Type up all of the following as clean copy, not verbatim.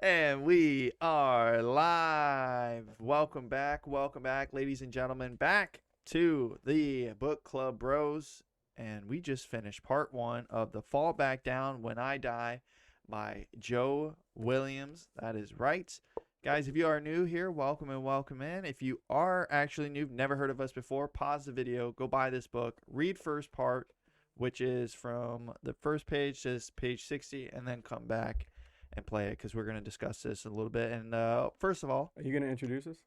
And we are live. Welcome back, ladies and gentlemen, back to the Book Club Bros. And we just finished part one of The Fall Back Down When I Die by Joe Williams. That is right. Guys, if you are new here, welcome and welcome in. If you are actually new, never heard of us before, pause the video, go buy this book, read first part, which is from the first page to page 60, and then come back and play it because we're going to discuss this a little bit. And first of all, Are you going to introduce us?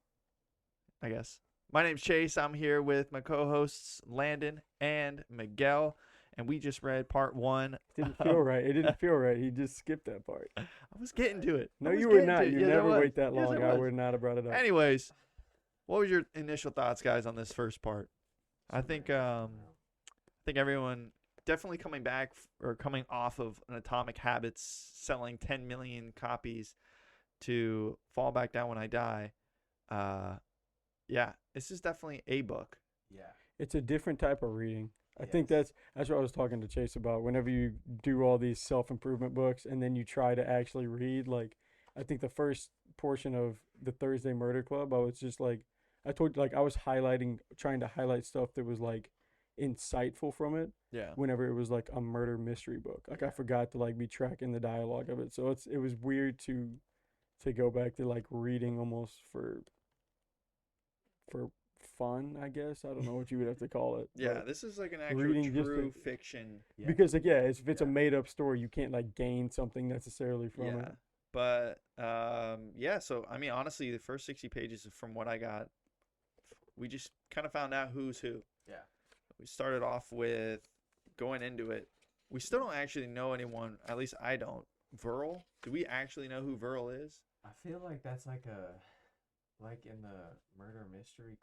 I guess my name's Chase. I'm here with my co-hosts Landon and Miguel, and we just read part one. Didn't feel right. It didn't feel right. He just skipped that part. I was getting to it. No, I was you were getting not. to it. You Yes, I never was. wait that Yes, long. I I was. would not have brought it up. Anyways, what was your initial thoughts, guys, on this first part? I think everyone definitely coming back or coming off of an Atomic Habits selling 10 million copies to Fall Back Down When I Die. Yeah, this is definitely a book. Yeah. It's a different type of reading. I think Yes. that's what I was talking to Chase about. Whenever you do all these self-improvement books and then you try to actually read, like, I think the first portion of the Thursday Murder Club, I was just like, I told you, like, I was trying to highlight stuff that was like insightful from it. Yeah. Whenever it was like a murder mystery book, like I forgot to like be tracking the dialogue of it, so it was weird to go back to like reading almost for fun, I guess. I don't know what you would have to call it. Yeah, but- this is like an actual reading just true to- fiction. Yeah. because like if it's a Yeah. made up story, you can't like gain something necessarily from Yeah. it. But yeah, so I mean honestly the first 60 pages from what I got, we just kind of found out who's who. Yeah. We started off with going into it. We still don't actually know anyone, at least I don't. Verl? Do we actually know who Verl is? I feel like that's like in the murder mystery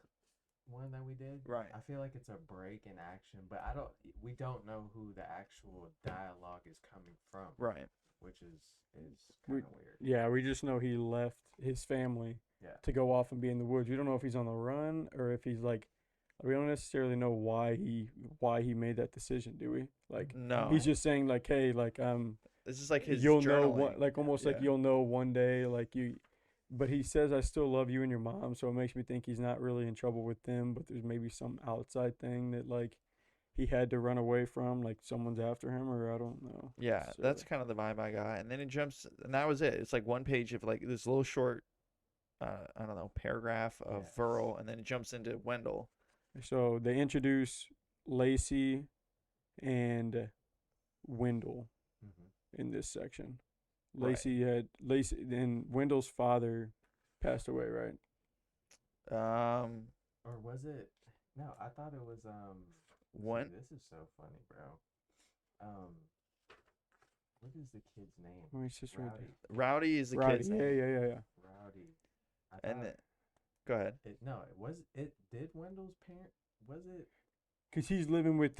one that we did. Right. I feel like it's a break in action, but we don't know who the actual dialogue is coming from. Right. Which is We- kind of weird. Yeah, we just know he left his family Yeah. to go off and be in the woods. We don't know if he's on the run or if he's like, we don't necessarily know why he made that decision, do we? Like, No. he's just saying like, hey, like This is like his you'll know journaling. what, like almost like Yeah. you'll know one day, like you. But he says, I still love you and your mom, so it makes me think he's not really in trouble with them, but there's maybe some outside thing that like he had to run away from, like someone's after him, or I don't know. Yeah, that's kind of the vibe I got. And then it jumps, and that was it. It's like one page of like this little short, I don't know, paragraph of Yes. Verl, and then it jumps into Wendell. So they introduce Lacey and Wendell Mm-hmm. in this section. Right. Lacey and Wendell's father passed away, right? Or was it? No, I thought it was What? see, this is so funny, bro. What is the kid's name? Oh, it's just right Rowdy. Rowdy is the Rowdy. kid's Yeah, name. yeah. Rowdy. I And thought then, go ahead. no, did Wendell's parent, was it? Because he's living with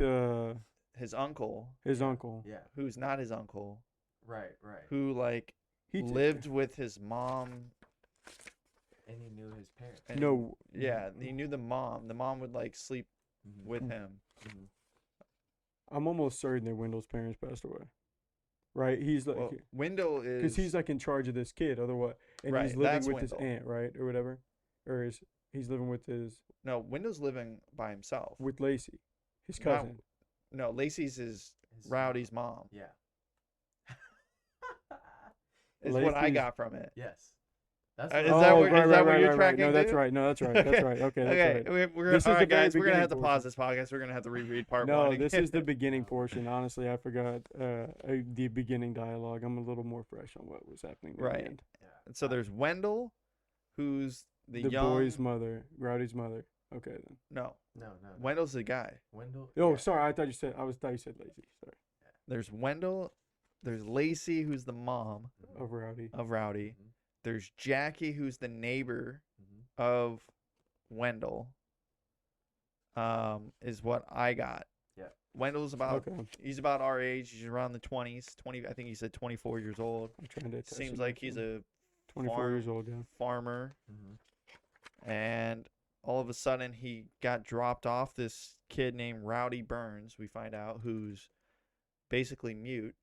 His uncle, his uncle. Yeah. who's not his uncle, Right. who like He lived with his mom. And he knew his parents. And No. Yeah, he knew the mom. The mom would like sleep Mm-hmm. with him. I'm almost certain that Wendell's parents passed away. Right? He's like, Well, Wendell is because he's like in charge of this kid, otherwise, and Right, he's living that's with his Wendell. aunt, right, or whatever, or he's living with no Wendell's living by himself. with Lacey, his Not- cousin. No, Lacey's his His Rowdy's mom. Yeah. Is what I Lacey's- got from it. Yes. That's Is what that Oh, what- right, is that right, what right, you're right, tracking, No, that's dude? right. No, that's right. That's right. Okay, that's Okay, right. we're This is all the right, very guys. We're gonna have to beginning pause this podcast. We're gonna have to reread part No, one. this is the again. beginning portion. Honestly, I forgot the beginning dialogue. I'm a little more fresh on what was happening at Right. the end. Yeah. And so there's Wendell, who's the The young boy's mother, Rowdy's mother. Okay then. No, No. Wendell's the guy. Wendell. Oh, yeah. sorry. I thought you said Lacey. Sorry, There's Wendell. There's Lacey, who's the mom Mhm. of Rowdy. of Rowdy. Mhm. There's Jackie, who's the neighbor Mhm. of Wendell. Is what I got. Yeah. Wendell's about Okay, he's about our age. He's around the 20s. 20. I think he said 24 years old. I'm trying to. attach Seems it like back he's in. a 24 farm- years old. Yeah. farmer, Mhm. and all of a sudden he got dropped off this kid named Rowdy Burns. We find out who's basically mute.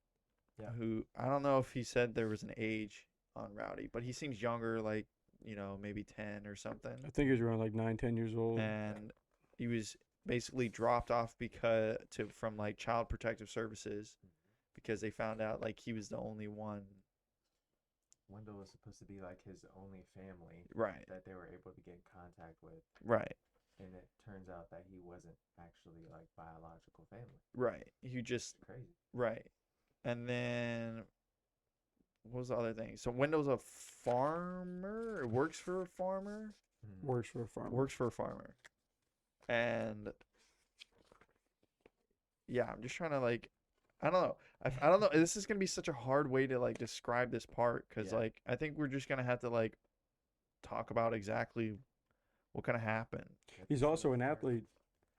Yeah. Who I don't know if he said there was an age on Rowdy, but he seems younger, like, maybe 10 or something. I think he was around like 9, 10 years old. And he was basically dropped off from like Child Protective Services because they found out like he was the only one. Wendell was supposed to be like his only family Right. that they were able to get in contact with, Right. and it turns out that he wasn't actually like biological family. Right. You just Crazy. right. And then what was the other thing? So Wendell's a farmer. Works for a farmer. Works for a farmer. Works for a farmer. And yeah, I'm just trying to like, I don't know. I don't know. This is gonna be such a hard way to like describe this part because Yeah. like I think we're just gonna have to like talk about exactly what kind of happened. He's also an athlete.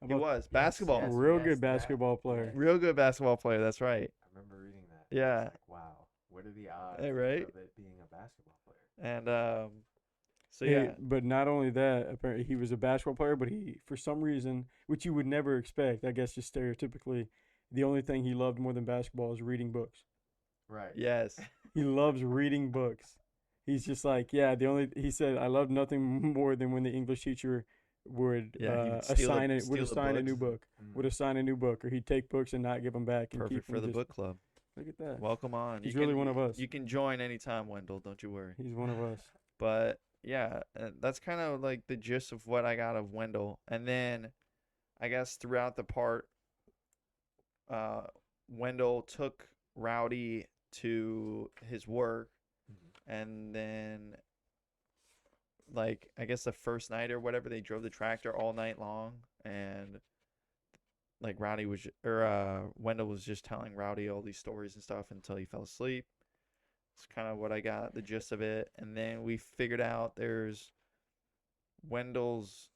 How He about was basketball, a yes, real yes, good that- basketball player. real good basketball player. That's right. I remember reading that. Yeah. It's like, wow, what are the odds Yeah, right? of it being a basketball player? And so Hey, yeah, but not only that, apparently he was a basketball player, but he, for some reason, which you would never expect, I guess just stereotypically, the only thing he loved more than basketball is reading books. Right. yes, He loves reading books. He's just like, yeah, he said, I loved nothing more than when the English teacher would Yeah, he would steal assign a new books. book, would assign a new book, or he'd take books and not give them back. And perfect keep for them the just, book club. Look at that. Welcome on. He's You really can- one of us. You can join anytime, Wendell. Don't you worry. He's one of us. But yeah, that's kind of like the gist of what I got of Wendell. And then I guess throughout the part, Wendell took Rowdy to his work, and then like I guess the first night or whatever, they drove the tractor all night long, and like Wendell was just telling Rowdy all these stories and stuff until he fell asleep. It's kind of what I got, the gist of it. And then we figured out there's Wendell's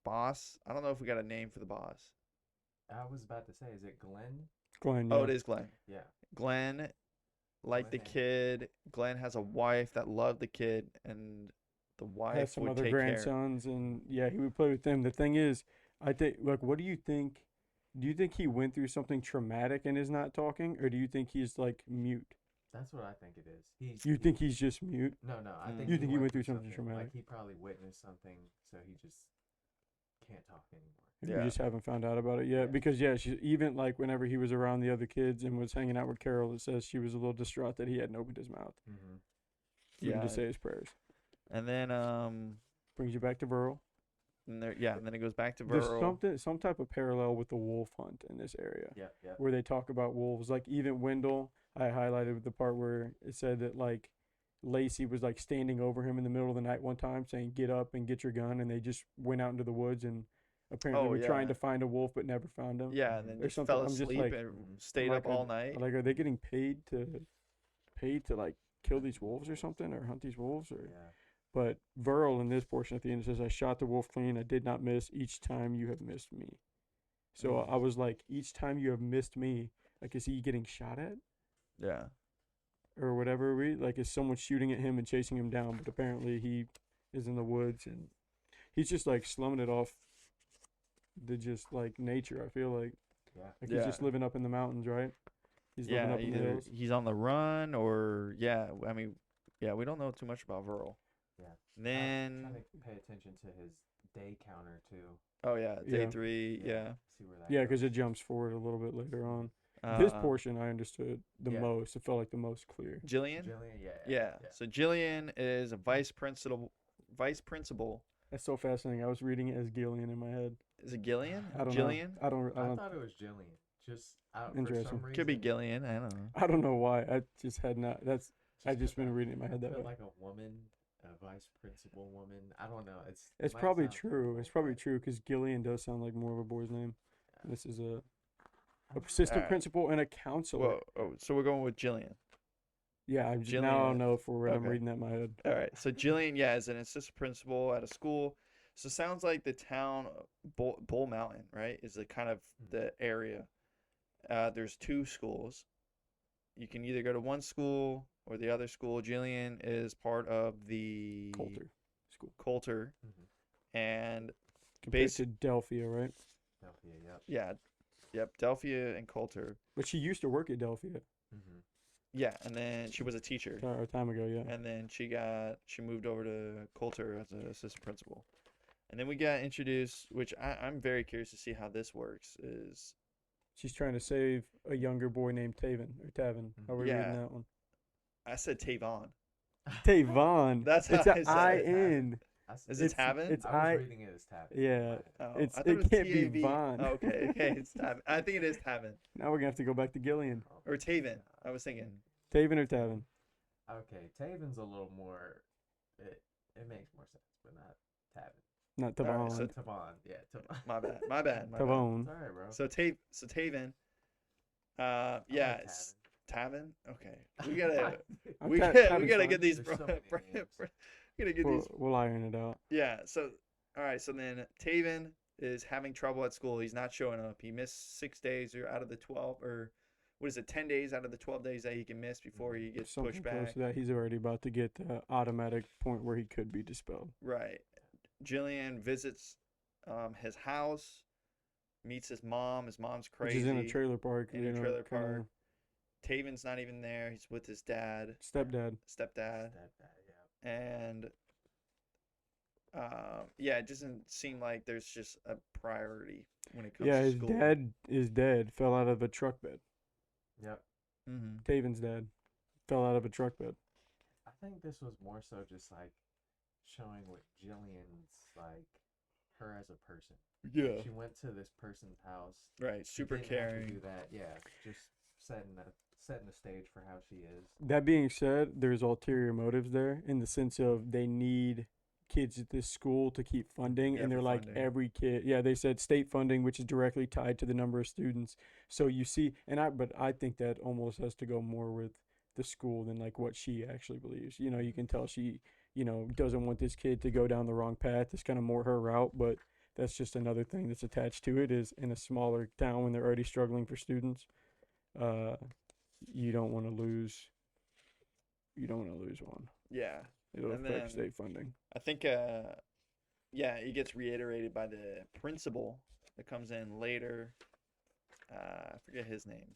boss. I don't know if we got a name for the boss. I was about to say, is it Glenn? Glenn, Oh, yeah. it is Glenn. Yeah. Glenn liked the Glenn. kid. Glenn has a wife that loved the kid, and the wife Has some would other take care. grandsons, and yeah, he would play with them. The thing is, I think, like, what do you think? Do you think he went through something traumatic and is not talking, or do you think he's like mute? That's what I think it is. You think he's just mute? No, I think You think he went through something traumatic? Like he probably witnessed something, so he just can't talk anymore. And Yeah. We just haven't found out about it yet. Yeah. Because yeah, she even like whenever he was around the other kids and was hanging out with Carol, it says she was a little distraught that he hadn't opened his mouth Mm-hmm. for him Yeah. to say his prayers. And then Brings you back to Burl. and then it goes back to There's Burl. some type of parallel with the wolf hunt in this area. Yeah, yeah. Where they talk about wolves. Like even Wendell, I highlighted the part where it said that like Lacey was like standing over him in the middle of the night one time saying, "Get up and get your gun," and they just went out into the woods and apparently Oh, were trying yeah. to find a wolf but never found him. Yeah, and then Or just something. fell I'm just asleep like- and Mhm. stayed Like, up all night. Like, are they getting paid to like kill these wolves or something, or hunt these wolves? Or Yeah. but Verl in this portion at the end says, "I shot the wolf clean. I did not miss each time you have missed me." So Mm. I was like, each time you have missed me, like, is he getting shot at Yeah. or whatever? Like, is someone shooting at him and chasing him down? But apparently he is in the woods and he's just like slumming it off the just like nature. I feel like Yeah. he's Yeah. just living up in the mountains, right? He's living Yeah, up in the either hills. he's on the run or I mean, yeah, we don't know too much about Verl. Yeah. Then Trying to pay attention to his day counter too. oh yeah, day Yeah. 3, yeah. See where that Yeah, because goes. it jumps forward a little bit later on. This Uh, portion I understood the yeah. most. It felt like the most clear. Jillian? Jillian, Yeah. So Jillian is a vice principal. That's so fascinating. I was reading it as Gillian in my head. Is it Gillian? I don't Jillian? know. I don't. I thought it was Jillian. Just out for Interesting. some reason. Could be Gillian. I don't know. I don't know why. I just had not. That's. I just been reading it in my head that Felt way. like a woman, a vice principal woman. I don't know. It It's might probably sound true. horrible, It's probably but true because Gillian does sound like more of a boy's name. yeah. This is a I don't know. assistant Alright. principal and a counselor. Well, oh, so we're going with Jillian. Yeah, I'm just, now I'll Jillian. know for what I'm Okay. reading that in my head. All right. So Jillian, yeah, is an assistant principal at a school. So sounds like the town Bull Mountain, right? Is the kind of the area. There's 2 schools. You can either go to one school or the other school. Jillian is part of the Coulter School Coulter, Mhm. and compared to Delphia, right? Delphia, yep. Yep, Delphia and Coulter. But she used to work at Delphia. Mm-hmm. Yeah, and then she was a teacher. A time ago, yeah. And then she moved over to Coulter as an assistant principal. And then we got introduced, which I'm very curious to see how this works, is She's trying to save a younger boy named Taven or Tavin. How are we Yeah. reading that one? I said Tavon. Tavon. That's it's how a I said I it. N. Is it Tavin? It's I was reading it as Tavin. Yeah. Oh, It's I thought it it was can't be T-A-V. Von. Oh, okay, it's Tavin. I think it is Tavin. Now we're gonna have to go back to Gillian. Or Taven. I was thinking. Taven or Tavin? Okay, Taven's a little more. It makes more sense, but not Tavin. Not All right, Tavon. so- Tavon, yeah, Tavon. My bad. My bad. My bad. Tavon. It's alright, bro. So Taven. I Yeah, like it's Tavin. Tavin. Okay, we gotta I'm we Ta- gotta, Tavin's we gotta fine. get these. There's so many names. We gotta get We'll, these. we'll iron it out. Yeah. So all right. So then Taven is having trouble at school. He's not showing up. He missed 6 days or out of the 12, or what is it? 10 days out of the 12 days that he can miss before he gets Something pushed close back. to that. He's already about to get the automatic point where he could be dispelled. Right. Jillian visits his house, meets his mom. His mom's crazy. Which is in a trailer park. In you a know, trailer kinda park. Taven's not even there. He's with his dad, Stepdad. stepdad, Yeah. and yeah, it doesn't seem like there's just a priority when it comes Yeah, to his school. dad is dead. Fell out of a truck bed. Yep. Mm-hmm. Taven's dad fell out of a truck bed. I think this was more so just like showing what Jillian's like her as a person. Yeah. She went to this person's house. Right. She Super didn't have to caring. do that. Yeah, just setting the stage for how she is. That being said, there's ulterior motives there in the sense of they need kids at this school to keep funding, Yeah, and they're for like funding. every kid. Yeah, they said state funding, which is directly tied to the number of students. So you see, but I think that almost has to go more with the school than like what she actually believes. You know, you can tell she, doesn't want this kid to go down the wrong path. It's kind of more her route, but that's just another thing that's attached to it. Is in a smaller town when they're already struggling for students, you don't want to lose. You don't want to lose one. Yeah. It'll And affect then- state funding. I think yeah, it gets reiterated by the principal that comes in later. I forget his name.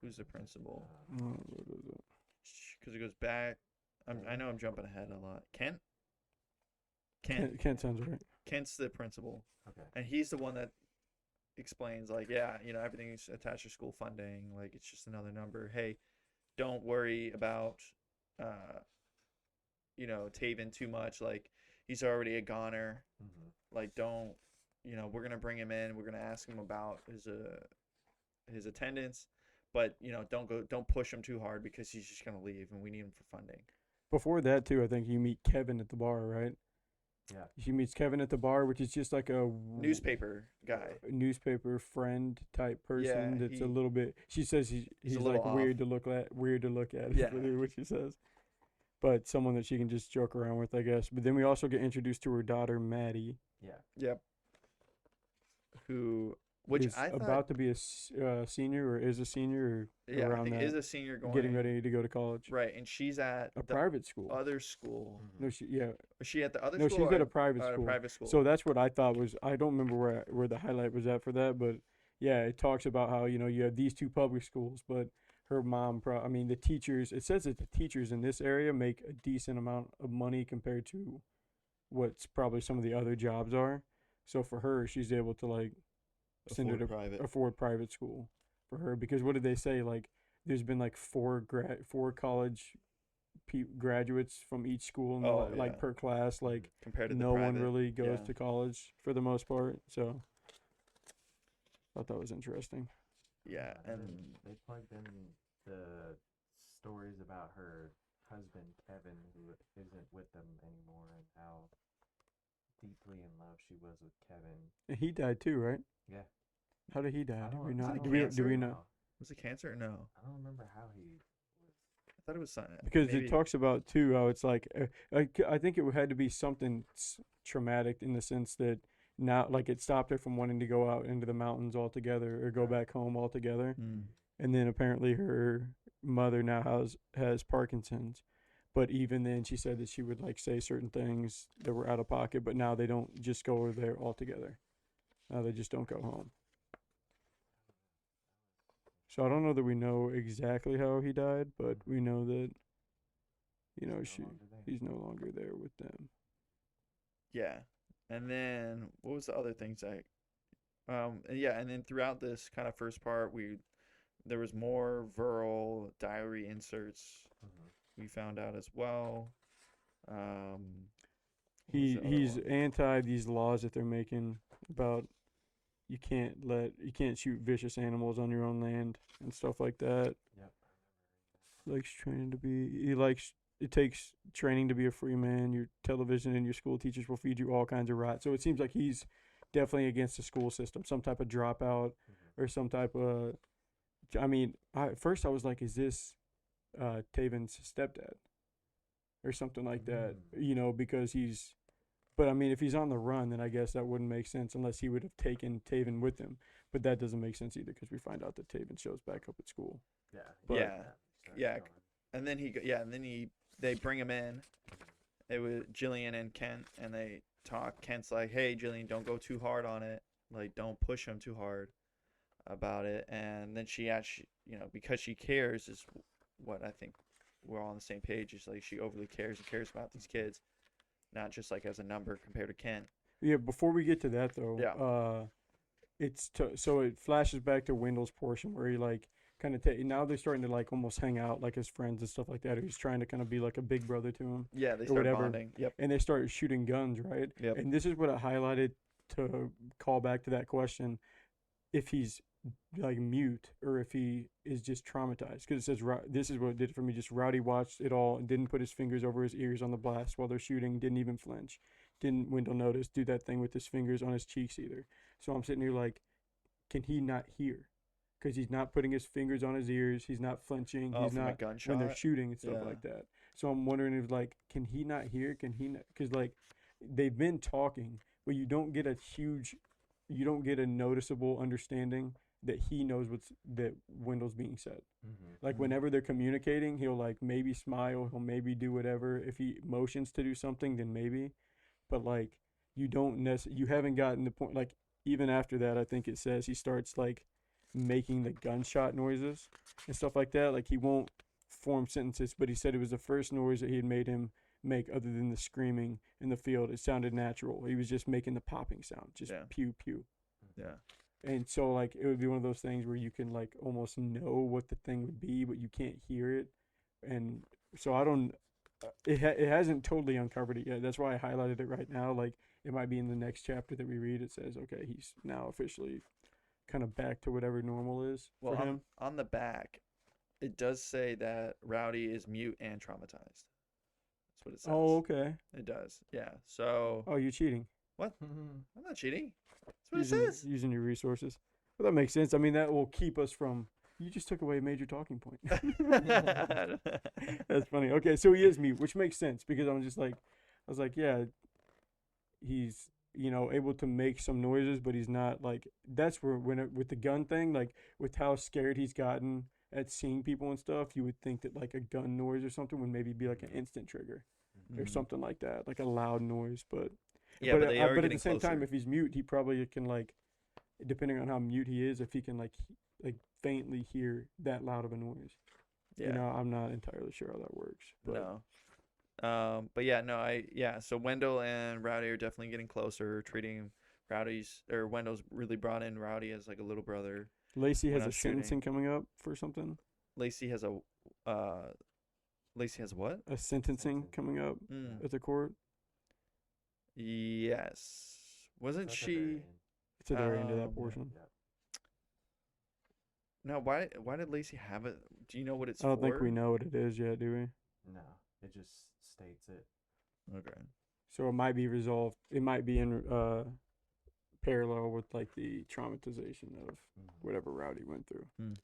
Who's the principal? What is it? Because it goes back. I know I'm jumping ahead a lot. Kent. Kent sounds right. Kent's the principal, Okay. and he's the one that explains like, yeah, everything's attached to school funding. Like it's just another number. Hey, don't worry about Taven too much. Like he's already a goner. Mm-hmm. Like don't, we're gonna bring him in. We're gonna ask him about his attendance, but don't push him too hard because he's just gonna leave, and we need him for funding. Before that, too, I think you meet Kevin at the bar, right? Yeah. She meets Kevin at the bar, which is just like a Newspaper guy. newspaper friend type person. Yeah, That's a little bit. She says he's a like little off. weird to look at. Weird to look at. Is Yeah. really what she says. But someone that she can just joke around with, I guess. But then we also get introduced to her daughter, Maddie, Yeah. Yep. Which who's I thought, about to be a senior or is a senior or yeah, I around think that, is a senior going getting ready to go to college. right, and she's at A the private school. other school. No, yeah. Was she at the other No, school? she's at a private or school. private school. So that's what I thought was. I don't remember where the highlight was at for that, but yeah, it talks about how you have these two public schools, but her mom. The teachers. It says that the teachers in this area make a decent amount of money compared to what's probably some of the other jobs are. So for her, she's able to like send her to afford private school for her because what did they say? Like there's been like four college graduates from each school, and Oh, like yeah. per class, like. compared to the No one private. really goes yeah. to college for the most part, so thought that was interesting. Yeah, and they plugged in the stories about her husband Kevin, who isn't with them anymore, and how deeply in love she was with Kevin. And he died too, right? Yeah. How did he die? I Do don't- we I know? don't Do we cancer know? know. was it cancer or no? I don't remember how he was. I thought it was something. Because maybe, it talks about too how it's like I think it had to be something traumatic in the sense that now like it stopped her from wanting to go out into the mountains altogether or go back home altogether. Mm. And then apparently her mother now has Parkinson's. But even then, she said that she would like say certain things that were out of pocket. But now they don't just go over there altogether. Now they just don't go home. So I don't know that we know exactly how he died, but we know that, you know, He's no longer there. he's no longer there with them. Yeah. And then what was the other things and yeah, and then throughout this kind of first part, there was more Verl diary inserts Mhm. we found out as well. What was He the other he's one? anti these laws that they're making about you can't shoot vicious animals on your own land and stuff like that. Yep. Likes training to be he likes it takes training to be a free man. Your television and your school teachers will feed you all kinds of rot. So it seems like he's definitely against the school system, some type of dropout Mhm. or some type of. I mean, at first I was like, is this Taven's stepdad or something like that? Mm. You know, because he's. But I mean, if he's on the run, then I guess that wouldn't make sense unless he would have taken Taven with him. But that doesn't make sense either because we find out that Taven shows back up at school. Yeah. But- Yeah. Starts Yeah. going. And then they bring him in. It was Jillian and Kent, and they talk. Kent's like, "Hey, Jillian, don't go too hard on it. Like, don't push him too hard about it." And then she actually, because she cares, is what I think we're all on the same page. Is like she overly cares and cares about these kids, not just like as a number compared to Kent. Yeah, before we get to that though, Yeah. so it flashes back to Wendell's portion where he like kind of now they're starting to like almost hang out like as friends and stuff like that. He's trying to kind of be like a big brother to him, Yeah, they or start whatever. bonding. Yep. and they start shooting guns, right? Yep. And this is what I highlighted to call back to that question: if he's like mute or if he is just traumatized, because it says this is what it did for me. Just Rowdy watched it all and didn't put his fingers over his ears on the blast while they're shooting. Didn't even flinch. Didn't Wendell notice do that thing with his fingers on his cheeks either. So I'm sitting here like, can he not hear? Because he's not putting his fingers on his ears. He's not flinching. Oh, He's from a not gunshot. when they're shooting and stuff Yeah. like that. So I'm wondering if like, can he not hear? Can he not? Because like, they've been talking, but you don't get a noticeable understanding that he knows that Wendell's being said. Mhm. Like whenever they're communicating, he'll like maybe smile, he'll maybe do whatever. If he motions to do something, then maybe. But like you haven't gotten the point. Like even after that, I think it says he starts like making the gunshot noises and stuff like that. Like he won't form sentences, but he said it was the first noise that he had made him make other than the screaming in the field. It sounded natural. He was just making the popping sound, just Yeah. pew pew. Yeah. And so like it would be one of those things where you can like almost know what the thing would be, but you can't hear it. And so I don't. It hasn't totally uncovered it yet. That's why I highlighted it right now. Like it might be in the next chapter that we read. It says, okay, he's now officially kind of back to whatever normal is Well, for him. on the back, it does say that Rowdy is mute and traumatized. That's what it says. Oh, okay. It does. Yeah. So Oh, you're cheating. Mhm. I'm not cheating. That's what using, it says. Using your resources. Well, that makes sense. I mean, that will keep us from. You just took away a major talking point. That's funny. Okay, so he is mute, which makes sense because I was like, yeah, he's able to make some noises, but he's not like that's where with the gun thing, like with how scared he's gotten at seeing people and stuff, you would think that like a gun noise or something would maybe be like an instant trigger or Mhm. something like that, like a loud noise. But Yeah, but they are but at getting the same time, closer. if he's mute, he probably can like, depending on how mute he is, if he can like faintly hear that loud of a noise. Yeah. I'm not entirely sure how that works. But No. But yeah, no, so Wendell and Rowdy are definitely getting closer, treating Wendell's really brought in Rowdy as like a little brother. Lacey when has I a was shooting. sentencing coming up for something. Lacey has what? A sentencing coming up Mm. at the court. Yes. Wasn't That's at the she? very end. It's at the very end of that Um, portion. Yep. No, why did Lacey have it? Do you know what it's I don't for? think we know what it is yet, do we? No, it just states it. Okay. So it might be resolved. It might be in parallel with like the traumatization of Mhm. whatever Rowdy went through. And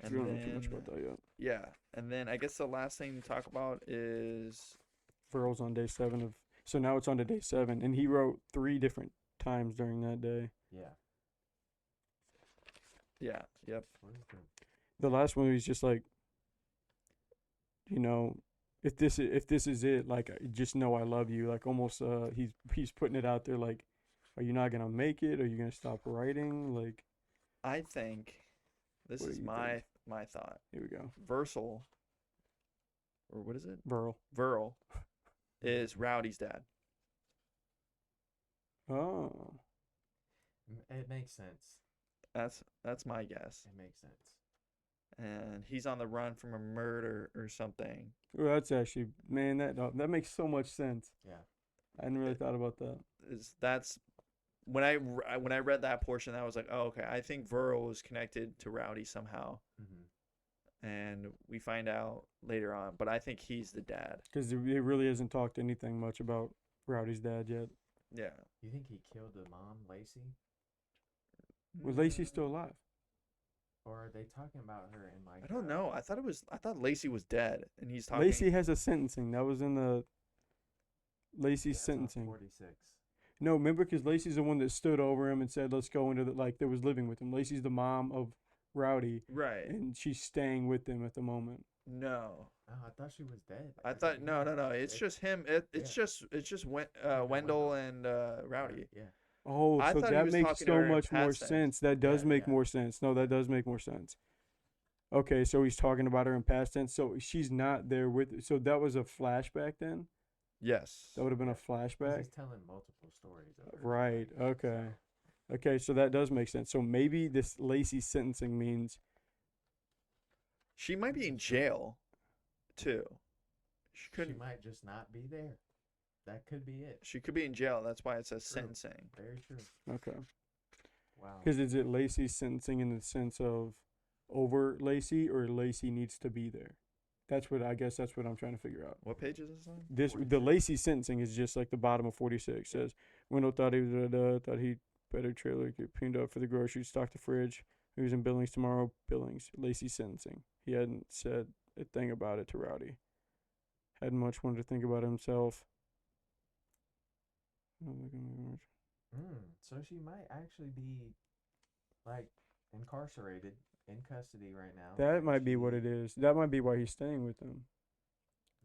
We don't know too much then- about that yet. Yeah, and then I guess the last thing to talk about is Verl's on day 7 of. So now it's on to day 7, and he wrote 3 different times during that day. Yeah. yeah, yep. What is the? The last one was just like, if this is it, like just know I love you. Like almost he's putting it out there like, are you not gonna make it? Are you gonna stop writing? Like I think This What do is you my think? my thought. Here we go. Versal, or what is it? Burl. Verl is Rowdy's dad. Oh. It makes sense. That's my guess. It makes sense. And he's on the run from a murder or something. Well, that's actually, man, that makes so much sense. Yeah. I hadn't really thought about that. That's when I read that portion, I was like, oh, okay. I think Verl is connected to Rowdy somehow, Mm-hmm. and we find out later on. But I think he's the dad. Because it really hasn't talked anything much about Rowdy's dad yet. Yeah. You think he killed the mom, Lacey? Was Lacey still alive? Or are they talking about her in like? I don't know. I thought Lacey was dead, and he's talking. Lacey has a sentencing. That was in the Lacey's sentencing. 46. No, remember, because Lacey's the one that stood over him and said, let's go into the, like, that was living with him. Lacey's the mom of Rowdy, Right. and she's staying with them at the moment. No. Oh, I thought she was dead. I thought no. It's just him. It's just Wendell and Rowdy. Yeah. Oh, I so thought he that was makes talking to so her in much more past tense. sense. That does Yeah, make yeah. more sense. No, that does make more sense. Okay, so he's talking about her in past tense. So she's not there with. So that was a flashback then. Yes. That would have been a 'Cause flashback. he's telling multiple stories. Of her, Right. like, Okay. so- Okay, so that does make sense. So maybe this Lacey sentencing means She might be in jail, too. She She couldn't. might just not be there. That could be it. She could be in jail. That's why it says True. sentencing. Very true. okay. Wow. Because is it Lacey sentencing in the sense of over Lacey, or Lacey needs to be there? That's what I'm trying to figure out. What page is this on? The 46. Lacey sentencing is just like the bottom of 46. Says Wendell thought he better trailer get cleaned up for the groceries, stock the fridge. He was in Billings tomorrow. Billings. Lacey sentencing. He hadn't said a thing about it to Rowdy. Hadn't much wanted to think about himself. So she might actually be like incarcerated in custody right now. That might be what it is. That might be why he's staying with them.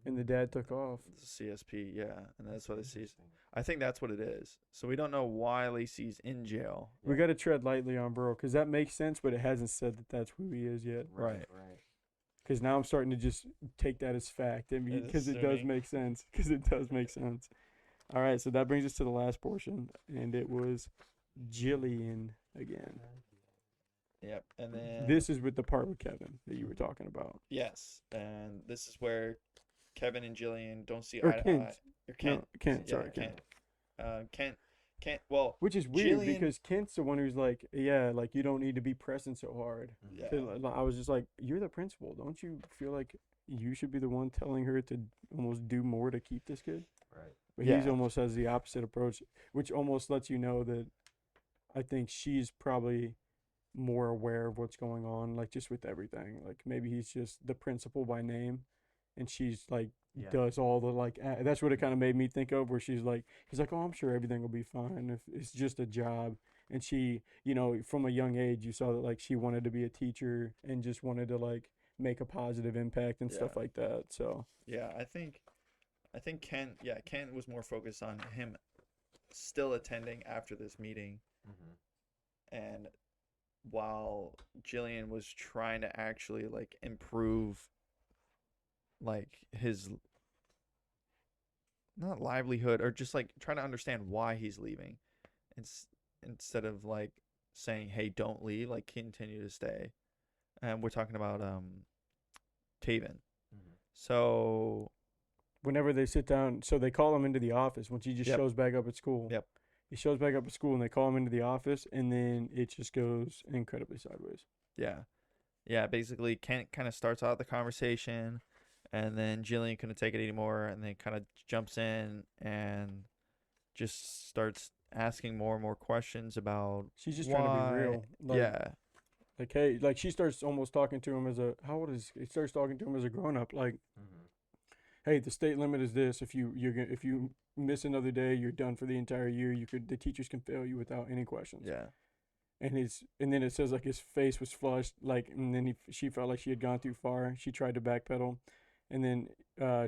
And the dad took off. The CSP, yeah, and that's what it sees. Interesting. I think that's what it is. So we don't know why Lacey's in jail. We Yeah. got to tread lightly on Burrow because that makes sense, but it hasn't said that that's who he is yet. Right. Right. Because now I'm starting to just take that as fact, and As because it does assuming. make sense. Because it does make sense. All right, so that brings us to the last portion, and it was Jillian again. Yep, and then This is with the part with Kevin that you were talking about. yes, and this is where Kevin and Jillian don't see Or eye to Kent. eye. Or Kent. No, Kent. Yeah, Sorry, Kent. Kent. Well, Which is weird Jillian- because Kent's the one who's like, yeah, like you don't need to be pressing so hard. yeah. 'Cause I was just like, you're the principal. Don't you feel like you should be the one telling her to almost do more to keep this kid? Right. But he's Yeah. almost has the opposite approach, which almost lets you know that I think she's probably more aware of what's going on, like just with everything. Like maybe he's just the principal by name, and she's like Yeah. does all the like. That's what it kind of made me think of, where she's like, he's like, oh, I'm sure everything will be fine if it's just a job. And she, you know, from a young age, you saw that like she wanted to be a teacher and just wanted to like make a positive impact and stuff Yeah. like that. So Yeah, I think Kent. Yeah, Kent was more focused on him still attending after this meeting, Mm-hmm. and while Jillian was trying to actually like improve, like his not livelihood or just like trying to understand why he's leaving, instead of like saying, "Hey, don't leave," like continue to stay. And we're talking about Taven. Mm-hmm. So whenever they sit down, so they call him into the office once he just Yep. shows back up at school. Yep. He shows back up at school and they call him into the office, and then it just goes incredibly sideways. yeah, basically Kent kind of starts out the conversation, and then Jillian couldn't take it anymore, and then kind of jumps in and just starts asking more and more questions about She's just trying to be why- real. Like, yeah, Like, hey, like she starts almost talking to him as a, how old is he? Starts talking to him as a grown up. Like, Mm-hmm. hey, the state limit is this. If you miss another day, you're done for the entire year. The teachers can fail you without any questions. yeah, And then it says like his face was flushed, like, and then she felt like she had gone too far. She tried to backpedal, and then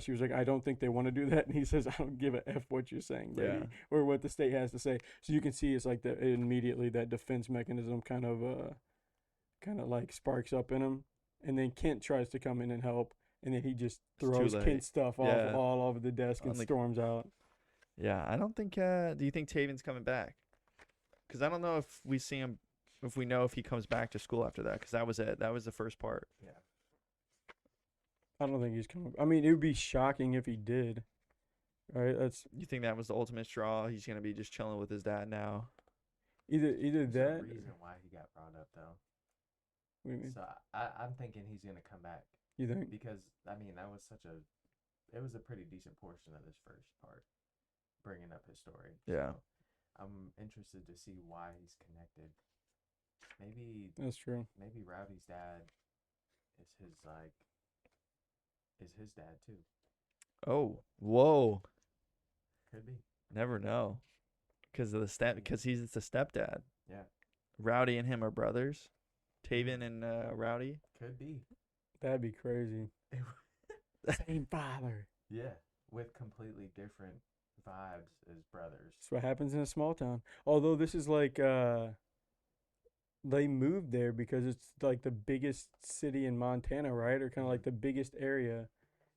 she was like, I don't think they want to do that. And he says, I don't give a f what you're saying, lady, Yeah. or what the state has to say. So you can see it's like immediately that defense mechanism kind of kind of like sparks up in him, and then Kent tries to come in and help, and then he just It's too throws late. Kent's stuff off Yeah. all over the desk and On the- storms out. Yeah, I don't think. Do you think Taven's coming back? Because I don't know if we see him, if we know if he comes back to school after that. Because that was it. That was the first part. Yeah. I don't think he's coming. I mean, it would be shocking if he did. Right? That's You think that was the ultimate straw? He's gonna be just chilling with his dad now. either There's that. a reason why he got brought up though. What do you mean? So I'm thinking he's gonna come back You think? because I mean that was it was a pretty decent portion of this first part, bringing up his story. Yeah. So I'm interested to see why he's connected. Maybe That's true. Rowdy's dad is his dad too. Oh, whoa! Could be. Never know. Because he's the stepdad. Yeah. Rowdy and him are brothers. Taven and Rowdy. Could be. That'd be crazy. Same father. Yeah. With completely different vibes as brothers. That's what happens in a small town. Although this is like they moved there because it's like the biggest city in Montana, right? Or kind of like the biggest area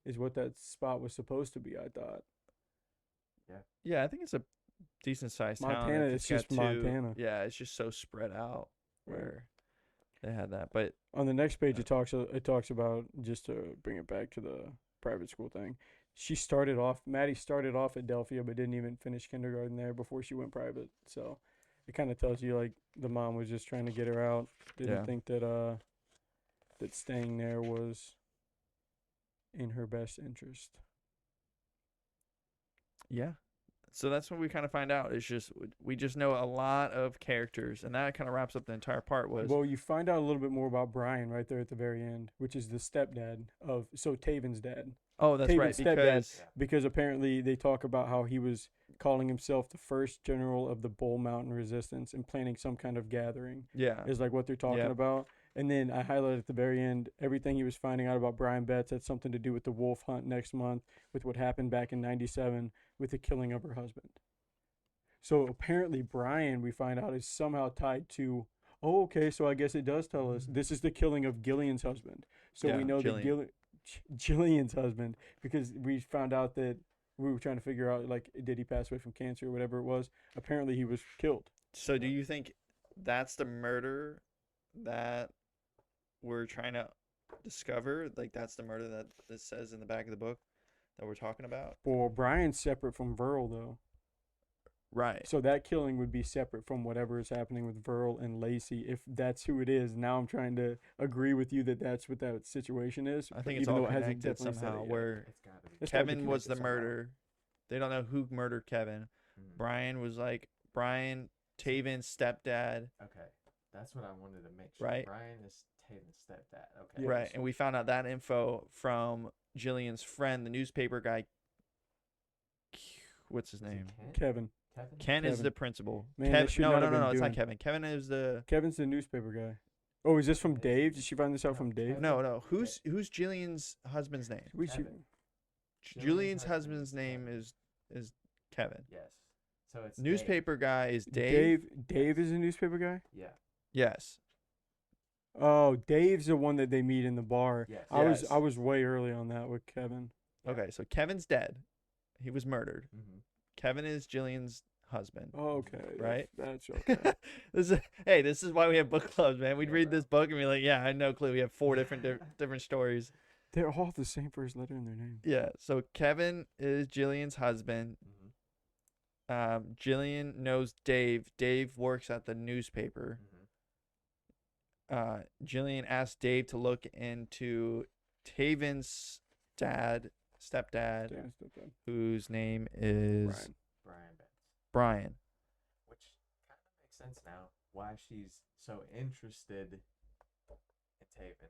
is what that spot was supposed to be, I thought. Yeah, I think it's a decent sized town. Montana, if it's got just Montana. Yeah, it's just so spread out Right. where they had that. But On the next page, it talks about, just to bring it back to the private school thing. Maddie started off at Delphia, but didn't even finish kindergarten there before she went private. So it kind of tells you like the mom was just trying to get her out. Didn't Yeah. think that that staying there was in her best interest. yeah. So that's what we kind of find out. It's just we just know a lot of characters, and that kind of wraps up the entire part. Well, you find out a little bit more about Brian right there at the very end, which is the stepdad of Taven's dad. oh, that's right, Taven's stepdad. because Because apparently they talk about how he was calling himself the first general of the Bull Mountain Resistance and planning some kind of gathering yeah, is like what they're talking Yep. about. And then I highlighted at the very end, everything he was finding out about Brian Betts had something to do with the wolf hunt next month, with what happened back in 97 with the killing of her husband. So apparently Brian, we find out, is somehow tied to, oh, okay, so I guess it does tell us this is the killing of Gillian's husband. So Yeah, we know that Jillian. Jillian's husband, because we found out that we were trying to figure out, like, did he pass away from cancer or whatever it was? Apparently he was killed. So do you think that's the murder that we're trying to discover? Like that's the murder that this says in the back of the book that we're talking about? Well, Brian's separate from Verl, though. Right. So that killing would be separate from whatever is happening with Verl and Lacey. If that's who it is, now I'm trying to agree with you that that's what that situation is. I but think it's even all though it hasn't connected definitely said somehow it yet. where It's gotta be. It's gotta be Kevin was the connected somehow. murderer. They don't know who murdered Kevin. Mhm. Brian was like Brian Taven's stepdad. Okay. That's what I wanted to make sure. Right. Brian is Taven's stepdad. Okay. Yeah. Right. And we found out that info from Jillian's friend, the newspaper guy. What's his Is it name? Kent? Kevin. Kevin? Ken is Kevin. the principal. Man, they should not have been It's not doing- Kevin. Kevin is the Kevin's the newspaper guy. Oh, is this from Is- Dave? Did she find this out No, from Dave? Kevin. no. Who's Jillian's husband's name? We should. Kevin. Julian's husband's husband's name Kevin. is Kevin. Yes. So it's Newspaper guy is Dave. Dave is a newspaper guy? Yeah. Yes. Oh, Dave's the one that they meet in the bar. Yes. Yes. I was way early on that with Kevin. Yeah. Okay, so Kevin's dead. He was murdered. Mm-hmm. Kevin is Jillian's husband. Oh, okay. Right? That's okay. This is why we have book clubs, man. We'd Yeah, read bro. this book and be like, yeah, I had no clue. We have four different different stories. They're all the same first letter in their name. Yeah. So Kevin is Jillian's husband. Mm-hmm. Jillian knows Dave. Dave works at the newspaper. Mm-hmm. Jillian asked Dave to look into Taven's stepdad, Dan's stepdad. whose name is Brian. Brian Betts. Brian. Which kind of makes sense now. Why she's so interested in Taven.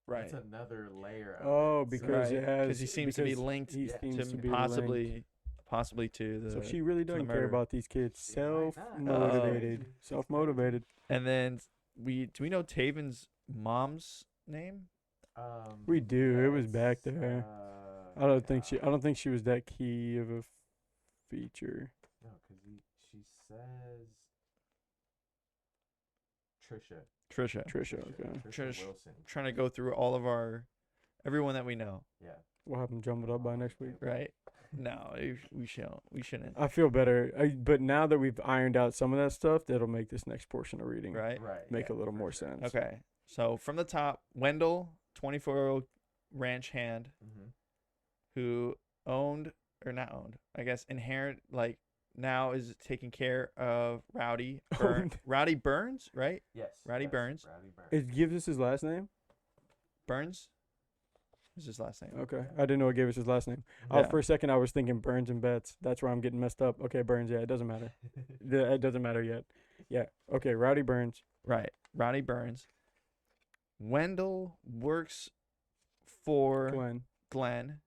Right. That's another layer of Oh, it. because Right, it has. 'cause he seems to be because linked he Yeah. seems to to be linked. possibly to the So she really the doesn't care murder. about these kids. She might not. Self-motivated. Oh. Self-motivated. And then do we know Taven's mom's name? We do. It was back yes, there. I don't think she was that key of a feature. No, because she says Trisha. Trisha. Trisha. Okay. Trisha Trish- Wilson. Trying to go through all of everyone that we know, Yeah. We'll have them jumbled up by next week. right? No, we shouldn't. We shouldn't. I feel better. But now that we've ironed out some of that stuff, that'll make this next portion of reading Right. Right. make yeah, a little for more sure. sense. Okay. So from the top, Wendell, 24-year-old ranch hand Mhm. who owned or not owned, I guess inherent like now is taking care of Rowdy Owned. Rowdy Burns, right? Yes. Rowdy yes, Burns. Rowdy Burns. It gives us his last name? Burns is his last name. Okay. I didn't know it gave us his last name. Yeah. For a second, I was thinking Burns and Betts. That's where I'm getting messed up. Okay, Burns. Yeah, it doesn't matter. It doesn't matter yet. Yeah. Okay, Rowdy Burns. Right. Rowdy Burns. Wendell works for Glenn. Glenn.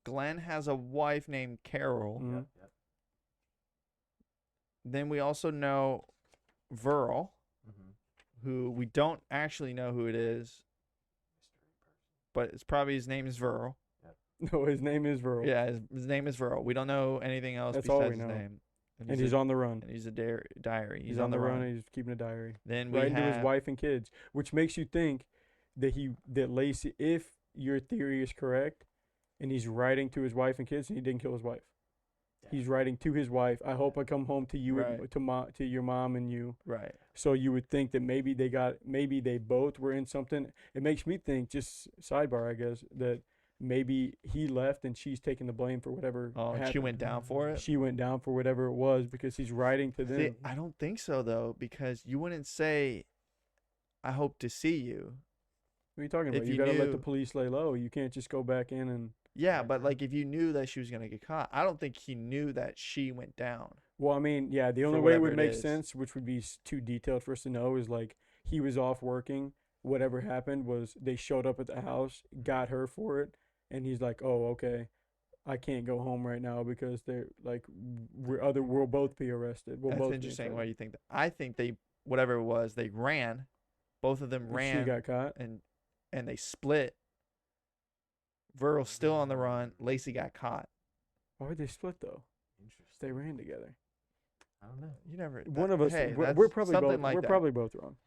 Glenn has a wife named Carol. Mhm. Yep, yep. Then we also know Verl, Mhm. who we don't actually know who it is, Mystery person. but it's probably his name is Verl. No, his name is Verl. Yeah, his name is Verl. We don't know anything else That's all besides we his know. name. And he's on the run. and he's a diary. He's, He's on the run and he's keeping a diary. Then we Writing to have his wife and kids, which makes you think that Lacey, if your theory is correct, and he's writing to his wife and kids, and he didn't kill his wife. He's writing to his wife. I hope I come home to you, Right. to your mom and you. right. So you would think that maybe they both were in something. It makes me think, just sidebar, I guess, that maybe he left and she's taking the blame for whatever. Oh, and she happened. went down for it. She went down for whatever it was because he's writing to them. See, I don't think so though, because you wouldn't say, "I hope to see you." What are you talking about? if You you gotta let the knew- police lay low. You can't just go back in and. Yeah, Right. but like if you knew that she was gonna get caught, I don't think he knew that she went down. Well, I mean, yeah, the only For way it whatever would it make is. sense, which would be too detailed for us to know, is like he was off working. Whatever happened was they showed up at the house, got her for it, and he's like, "Oh, okay, I can't go home right now because they're like, we'll both be arrested. We'll That's both be interesting. in Why you think that? I think they whatever it was, they ran. Both of them trouble." ran. She got caught. and they split. Verl's still on the run. Lacey got caught. Why would they split though? Interesting. They ran together. I don't know. You never. One that- of us. Hey, we're that's probably something both. like we're that. probably both wrong.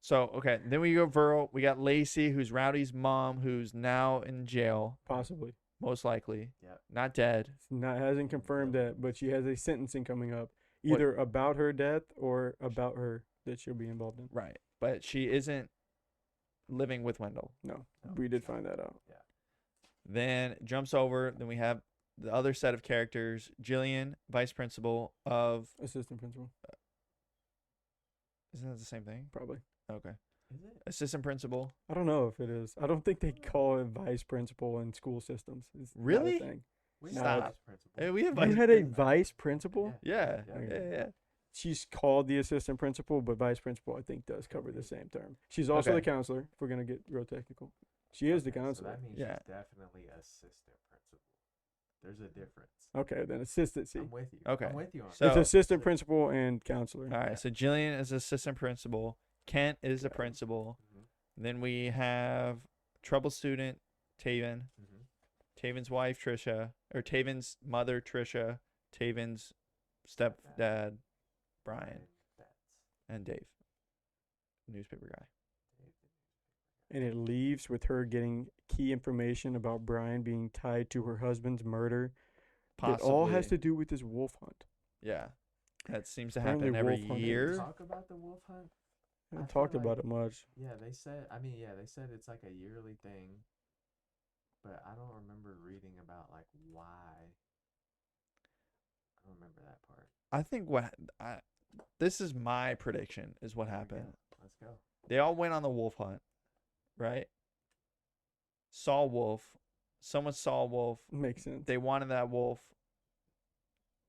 So okay, then we go Verl. We got Lacey, who's Rowdy's mom, who's now in jail, Possibly. most likely. Yep. Not dead. Hasn't confirmed that, but she has a sentencing coming up, What- either about her death or about her that she'll be involved in. Right. But she isn't living with Wendell. No, No, we did it's not. find that out. Then jumps over. Then we have the other set of characters: Jillian, vice principal of. Assistant principal, Isn't that the same thing? probably. Okay. Is it? Assistant principal. I don't know if it is. I don't think they call it vice principal in school systems. It's not a Really? thing. We No, had Stop. vice principal. Hey, we have You vice. had a vice principal? Yeah. Yeah. Yeah. Yeah. She's called the assistant principal, but vice principal I think does cover the same term. She's also Okay. the counselor, if we're gonna get real technical. She is the Okay, counselor. So that means Yeah. she's definitely assistant principal. There's a difference. Okay, then assistant. See, I'm with you. Okay. I'm with you on So- it's assistant principal and counselor. All right. So Jillian is assistant principal. Kent is a principal. Mhm. Then we have trouble student Taven. Mhm. Taven's wife Trisha, or Taven's mother Trisha. Taven's stepdad Brian, Betts. and Dave, newspaper guy. And it leaves with her getting key information about Brian being tied to her husband's murder. Possibly. It all has to do with this wolf hunt. Yeah. That seems to Apparently happen every wolf hunting year. Talk about the wolf hunt. I I haven't feel talked about like- it much. Yeah, they said. I mean, yeah, they said it's like a yearly thing, but I don't remember reading about like why. I don't remember that part. I think this is my prediction is what Here we happened. go. Let's go. They all went on the wolf hunt, right? Saw wolf. Someone saw wolf. Makes sense. They wanted that wolf.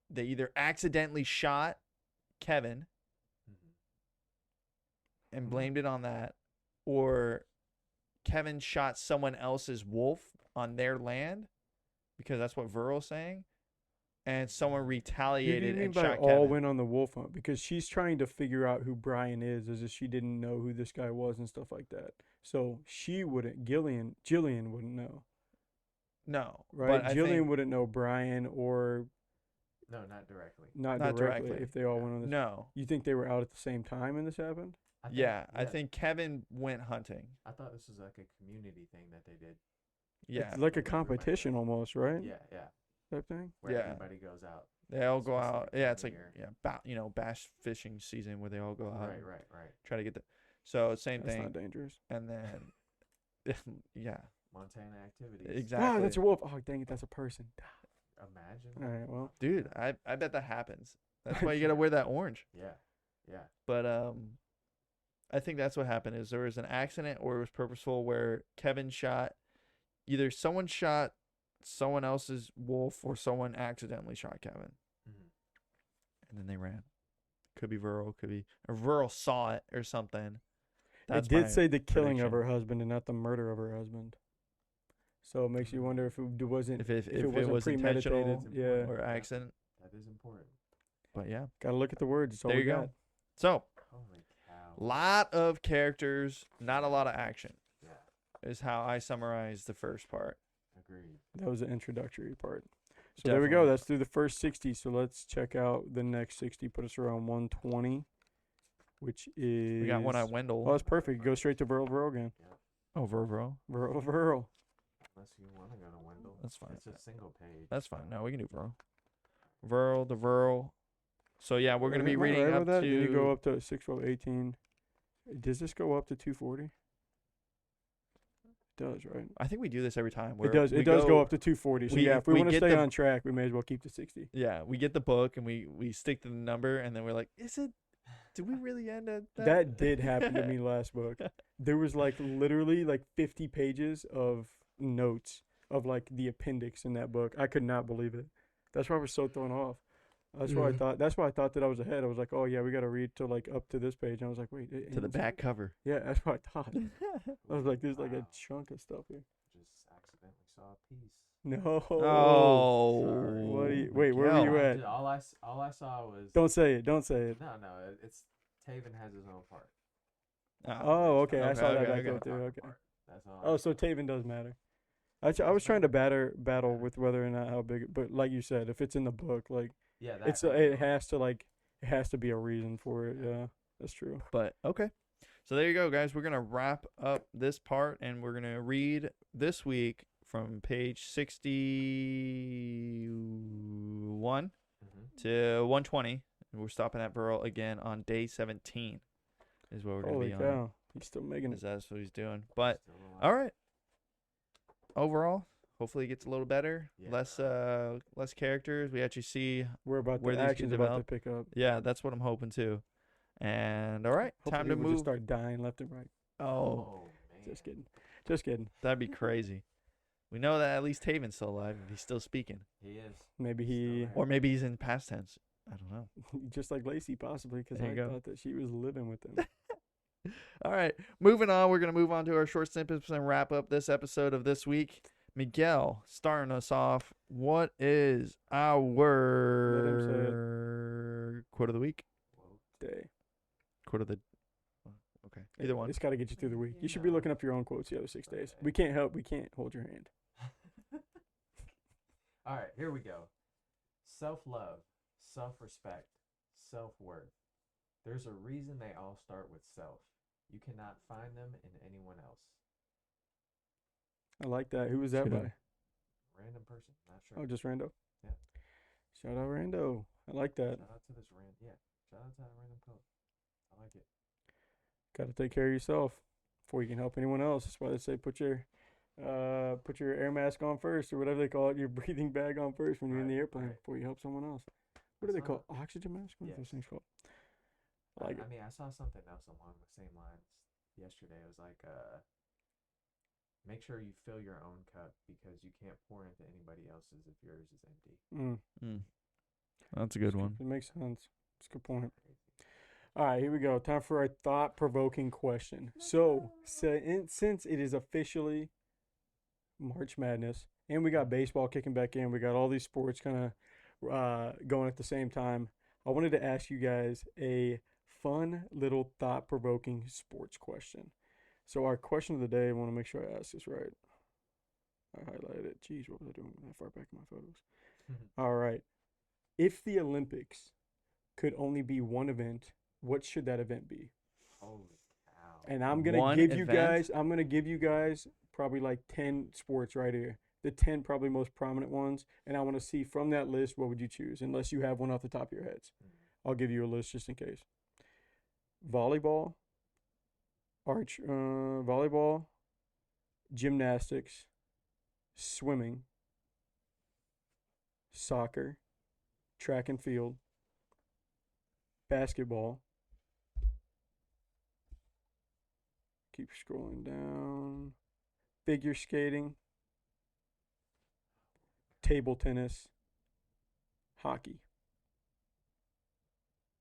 They either accidentally shot Kevin Mhm. and Mhm. blamed it on that, or Kevin shot someone else's wolf on their land, because that's what Verl's saying, and someone What do you retaliated mean and by shot all Kevin. went on the wolf hunt? Because she's trying to figure out who Brian is, as if she didn't know who this guy was and stuff like that. So she wouldn't. Jillian wouldn't know, No, right? But I Jillian think, wouldn't know Brian, or No, not directly. not Not directly, directly. if they all went on this. no. You think they were out at the same time and this happened? I think, Yeah, I think Kevin went hunting. I thought this was like a community thing that they did. Yeah, It's like a Like everybody competition goes. almost, right? Yeah, yeah. Type thing. Where Yeah. everybody goes out. they all go out. specific Yeah, time it's of like year. bass fishing season where they all go out. Right, and right, right. Try to get the. So same That's thing, not dangerous. and then, yeah, Montana activities. exactly. Ah, that's a wolf. Oh, dang it, that's a person. Imagine. All right, well. Dude, I bet that happens. That's why you gotta wear that orange. Yeah, yeah. But I think that's what happened. Is there was an accident or it was purposeful where Kevin shot, either someone shot someone else's wolf or someone accidentally shot Kevin, Mhm. and then they ran. Could be Verl, or Verl saw it or something. It did my say the killing prediction. of her husband and not the murder of her husband. So it makes you wonder if it wasn't if it it wasn't was premeditated. intentional Yeah, or accident. That is important. But yeah, gotta look at the words. It's all there we you got. go. So Holy cow. lot of characters, not a lot of action, Yeah, is how I summarize the first part. agreed. That was the introductory part. So there we go. Definitely. That's through the first 60. So let's check out the next 60. Put us around 120, which is. We got one on Wendell. Oh, that's perfect. Go straight to Verl again. Oh, Verl. Verl. Unless you want to go to Wendell. That's fine. It's a single page. That's fine. No, we can do Verl. The Verl. So yeah, we're gonna be Am I reading right up with that? to. Did you go up to 6, 12, 18? Does this go up to 240? It does, right? I think we do this every time. It where does. we It does go up to 240. So we- yeah, if we we want to get stay the- on track, we may as well keep to 60. Yeah, we get the book and we stick to the number and then we're like, is it? Did we really end at that? That did happen to me last book. There was like literally like 50 pages of notes of like the appendix in that book. I could not believe it. That's why I was so thrown off. That's why I Mhm. thought. That's why I thought that I was ahead. I was like, oh yeah, we got to read to like up to this page. And I was like, wait, it To the ends? back cover. Yeah, that's what I thought. I was like, there's like a Wow. chunk of stuff here. Just accidentally saw a piece. No. Oh. What do you- wait, where were you Miguel. at? Dude, all I saw was. Don't say it. Don't say it. No, it's Taven has his own part. Oh, okay. I Okay, saw that okay, back okay. up too. Okay. That's all. Oh, so Taven does matter. I was trying to battle with whether or not how big, but like you said, if it's in the book, like yeah, that it's it has to be a reason for it. Yeah, that's true. But okay. So there you go, guys. We're gonna wrap up this part and we're gonna read this week from page 61 Mhm. to 120. And we're stopping at Burl again on day 17. Is what we're gonna Holy be on. cow, he's still making it. Is that's what he's doing. But Still alive. all right. Overall, hopefully it gets a little better. Yeah. Less characters. We actually see. We're about where the these get action's about to developed. pick up. Yeah, that's what I'm hoping too. And all right, Hopefully time to we'll move. just start dying left and right. Oh, man. Just kidding. Just kidding. that'd be crazy. We know that at least Taven's still alive if he's still speaking, He is. Maybe Still he, there. or maybe he's in past tense. I don't know. just like Lacey, possibly, because There I you go. thought that she was living with him. All right, moving on. We're gonna move on to our short snippets and wrap up this episode of this week. Miguel, starting us off. What is our quote of the week? Whoa. Day. Quote of the. Okay, either one. It's got to get you through the week. You should be No. looking up your own quotes the other 6 days. Okay. We can't help. We can't hold your hand. All right, here we go. Self-love, self-respect, self-worth. There's a reason they all start with self. You cannot find them in anyone else. I like that. Who was that Good by? one. Random person, not sure. Oh, just Rando. Yeah. Shout out Rando. I like that. Shout out to this shout out to that random quote. I like it. Got to take care of yourself before you can help anyone else. That's why they say put your air mask on first, or whatever they call it, your breathing bag on first when you're in the Right, airplane right. before you help someone else. What do they That's call not- oxygen mask? What are Yes. those things called? I like it. I mean, I saw something else along the same lines yesterday. It was like, make sure you fill your own cup because you can't pour into anybody else's if yours is empty. That's a good one. It makes sense. It's a good point. All right, here we go. Time for a thought-provoking question. So, since it is officially March Madness, and we got baseball kicking back in, we got all these sports kind of going at the same time, I wanted to ask you guys a fun little thought-provoking sports question. So our question of the day, I want to make sure I ask this right. I highlighted it. Jeez, what was I doing that far back in my photos? All right. If the Olympics could only be one event, what should that event be? Holy And I'm gonna One give you event? guys. I'm gonna give you guys probably like 10 sports right here. The 10 probably most prominent ones, and I want to see from that list what would you choose, unless you have one off the top of your heads. I'll give you a list just in case. Volleyball, volleyball, gymnastics, swimming, soccer, track and field, basketball. Keep scrolling down. Figure skating, table tennis, hockey.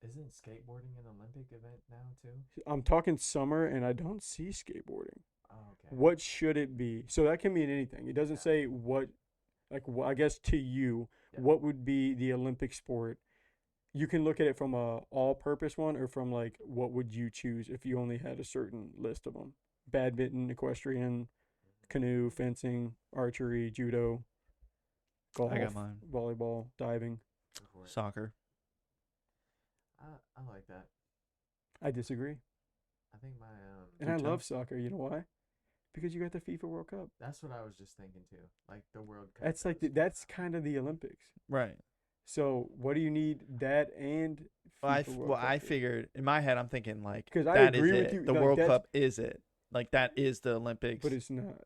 Isn't skateboarding an Olympic event now too? I'm talking summer, and I don't see skateboarding. Oh, okay. What should it be? So that can mean anything. It doesn't say what, like, I guess to you, Yeah. what would be the Olympic sport? You can look at it from a all-purpose one, or from like, what would you choose if you only had a certain list of them? Badminton, equestrian, canoe, fencing, archery, judo, golf, I got mine. volleyball, diving. Go for it. Soccer. I like that. I disagree. I think my And I Good love times. soccer. You know why? Because you got the FIFA World Cup. that's what I was just thinking too. Like the World Cup. That's like goes- that's kind of the Olympics. Right. So what do you need that and FIFA World Well, Cup I for? figured in my head, I'm thinking like 'Cause I that is agree with it. you, The like, World that's- Cup is it. Like that is the Olympics. But it's not.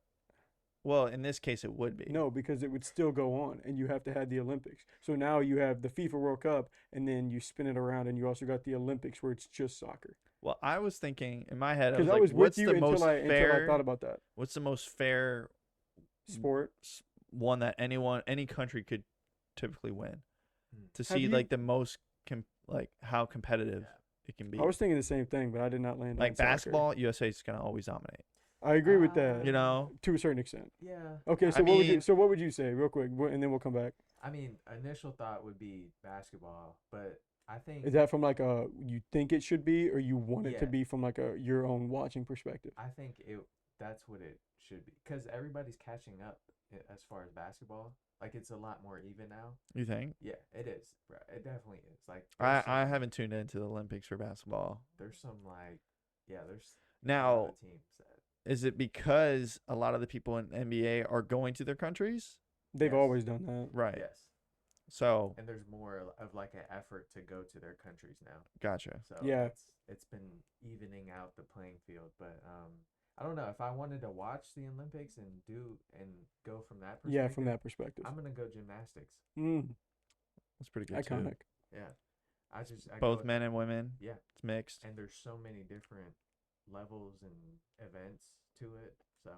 Well, in this case, it would be. No, because it would still go on, and you have to have the Olympics. So now you have the FIFA World Cup, and then you spin it around, and you also got the Olympics where it's just soccer. Well, I was thinking in my head, I Because was I like, was what's with you the most until I fair? thought about that What's the most fair sport. one that any country could typically win? Hmm. To Have see you- like the most like how competitive it can be. I was thinking the same thing, but I did not land on Like soccer. basketball, USA is gonna always dominate. I agree with that. You know, to a certain extent. Yeah. Okay, so I what would you mean- so what would you say real quick, and then we'll come back. I mean, initial thought would be basketball, but I think Is that from like a you think it should be, or you want it to Yeah. be from like a your own watching perspective? I think that's what it should be because everybody's catching up as far as basketball. Like it's a lot more even now. you think? Yeah, it is. Bro. It definitely is. Like I there's some- haven't tuned into the Olympics for basketball. There's some like yeah. There's a lot Now, of teams that is it because a lot of the people in NBA are going to their countries? They've Yes. always done that. Right. yes, So and there's more of like an effort to go to their countries now. gotcha. So Yeah. it's been evening out the playing field. But I don't know if I wanted to watch the Olympics and go from that perspective. Yeah, from that perspective. I'm gonna go gymnastics. That's pretty good too. Iconic. Yeah, I Both go- men and women. Yeah, It's mixed. and there's so many different levels and events to it. So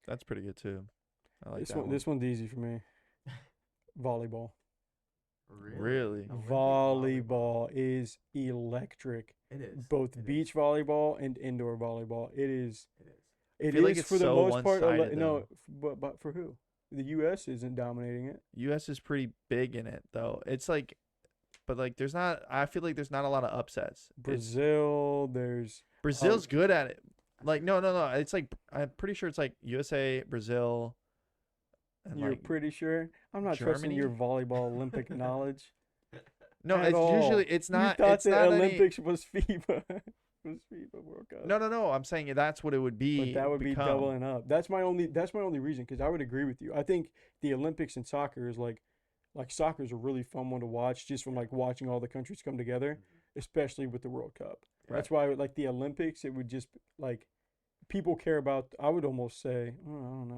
That's pretty good too. I like This that one, this one's easy for me. Volleyball. Really? Olympic Volleyball is electric. It is Both it is, beach volleyball and indoor volleyball. It is. It is. It feel like is it's for the so most part. one-sided, No, though. but for who? The U.S. isn't dominating it. U.S. is pretty big in it though. It's like, but like there's not. I feel like there's not a lot of upsets. Brazil. There's Brazil's good at it. Like no. It's like I'm pretty sure it's like USA, Brazil, and You're like pretty sure? I'm not trusting your Germany? volleyball Olympic knowledge. no. at It's all. usually it's not. You thought It's the not any, Olympics was FIFA. was FIFA World Cup. No. I'm saying that's what it would be. But that would be become. doubling up. That's my only reason, because I would agree with you. I think the Olympics and soccer is like soccer is a really fun one to watch, just from like watching all the countries come together, especially with the World Cup. That's why like the Olympics, it would just like people care about. I would almost say, I don't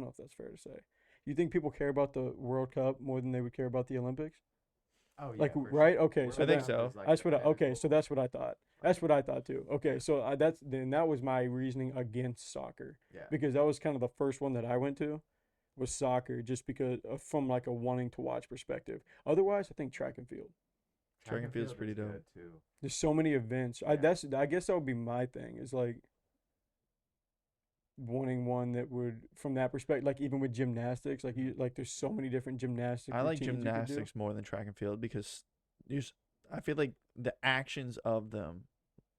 know if that's fair to say. You think people care about the World Cup more than they would care about the Olympics? Oh yeah. Like, for right? Sure. Okay, World so I think Cup so. is, like, That's the what I, okay, pinnacle. so that's what I thought. That's what I thought too. Okay, so that was my reasoning against soccer, Yeah. because that was kind of the first one that I went to was soccer, just because from like a wanting to watch perspective. Otherwise, I think track and field. Track and field's field pretty is dope. good, too. There's so many events. Yeah. I guess that would be my thing, is like wanting one that would, from that perspective, like even with gymnastics, like there's so many different gymnastic I like routines you could do. gymnastics more than track and field because I feel like the actions of them,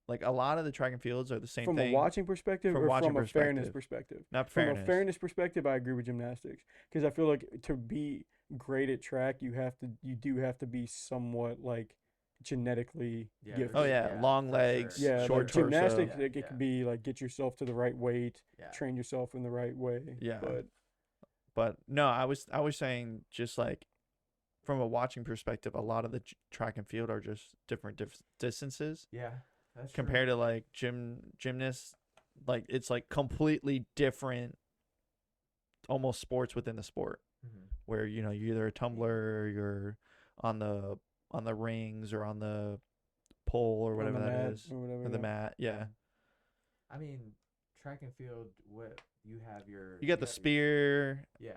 like a lot of the track and fields are the same From thing. a watching perspective, From or watching from a fairness perspective. perspective. Not From fairness. a fairness perspective, I agree with gymnastics, because I feel like to be great at track, you do have to be somewhat like genetically Yeah, gifted. Oh yeah, Yeah, long for legs, sure. Yeah, short like torso. gymnastics, Yeah, like, it yeah. could be like get yourself to the right weight, Yeah. train yourself in the right way. Yeah. But But no, I was saying just like from a watching perspective, a lot of the track and field are just different distances Yeah, that's compared to like gymnasts. Like it's like completely different, almost sports within the sport. Mm-hmm. Where you're either a tumbler or you're on the rings or on the pole or on whatever the that mat is or whatever. or the yeah. mat. Yeah, I mean, track and field. What you have your you got the spear, yeah,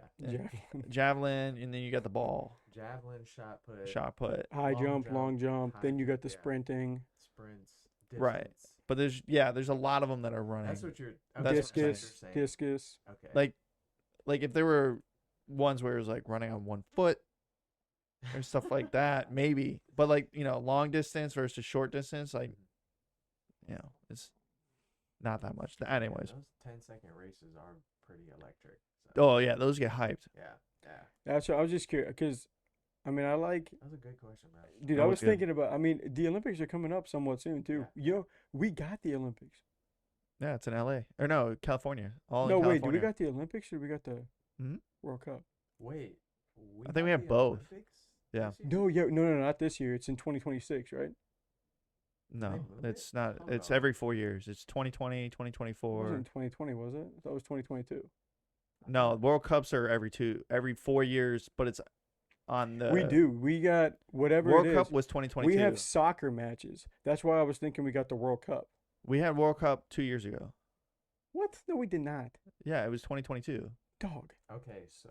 javelin, and then you got the ball, javelin, shot put, shot put. High long jump, jump, long jump. high Then you got jump, the yeah. sprinting, sprints, distance. Right. But there's a lot of them that are running. That's what you're. That's what I'm discus, saying. discus. Okay. Like if there were ones where it was like running on one foot or stuff like that, maybe. But like long distance versus short distance, like it's not that much. Anyways. Those 10-second races are pretty electric. So. Oh yeah, those get hyped. Yeah. That's what I was just curious because, I mean, That was a good question, bro. dude, That I was was good. thinking about. I mean, the Olympics are coming up somewhat soon too. Yeah. We got the Olympics. Yeah, it's in LA. Or no, California. All No, in wait, do California. we got the Olympics or we got the Mhm. World Cup? Wait. I think we got have the both. Olympics Yeah. this year? No, not this year. It's in 2026, right? No, They moved it's it? not. Hold It's on. every 4 years. It's 2020, It 2024. wasn't 2020, was it? That was 2022. No, World Cups are every 4 years, but it's on the We do. We got whatever World it is. Cup was 2022. We have soccer matches. That's why I was thinking we got the World Cup. We had World Cup 2 years ago. What? No, we did not. Yeah, it was 2022. Dog. Okay, so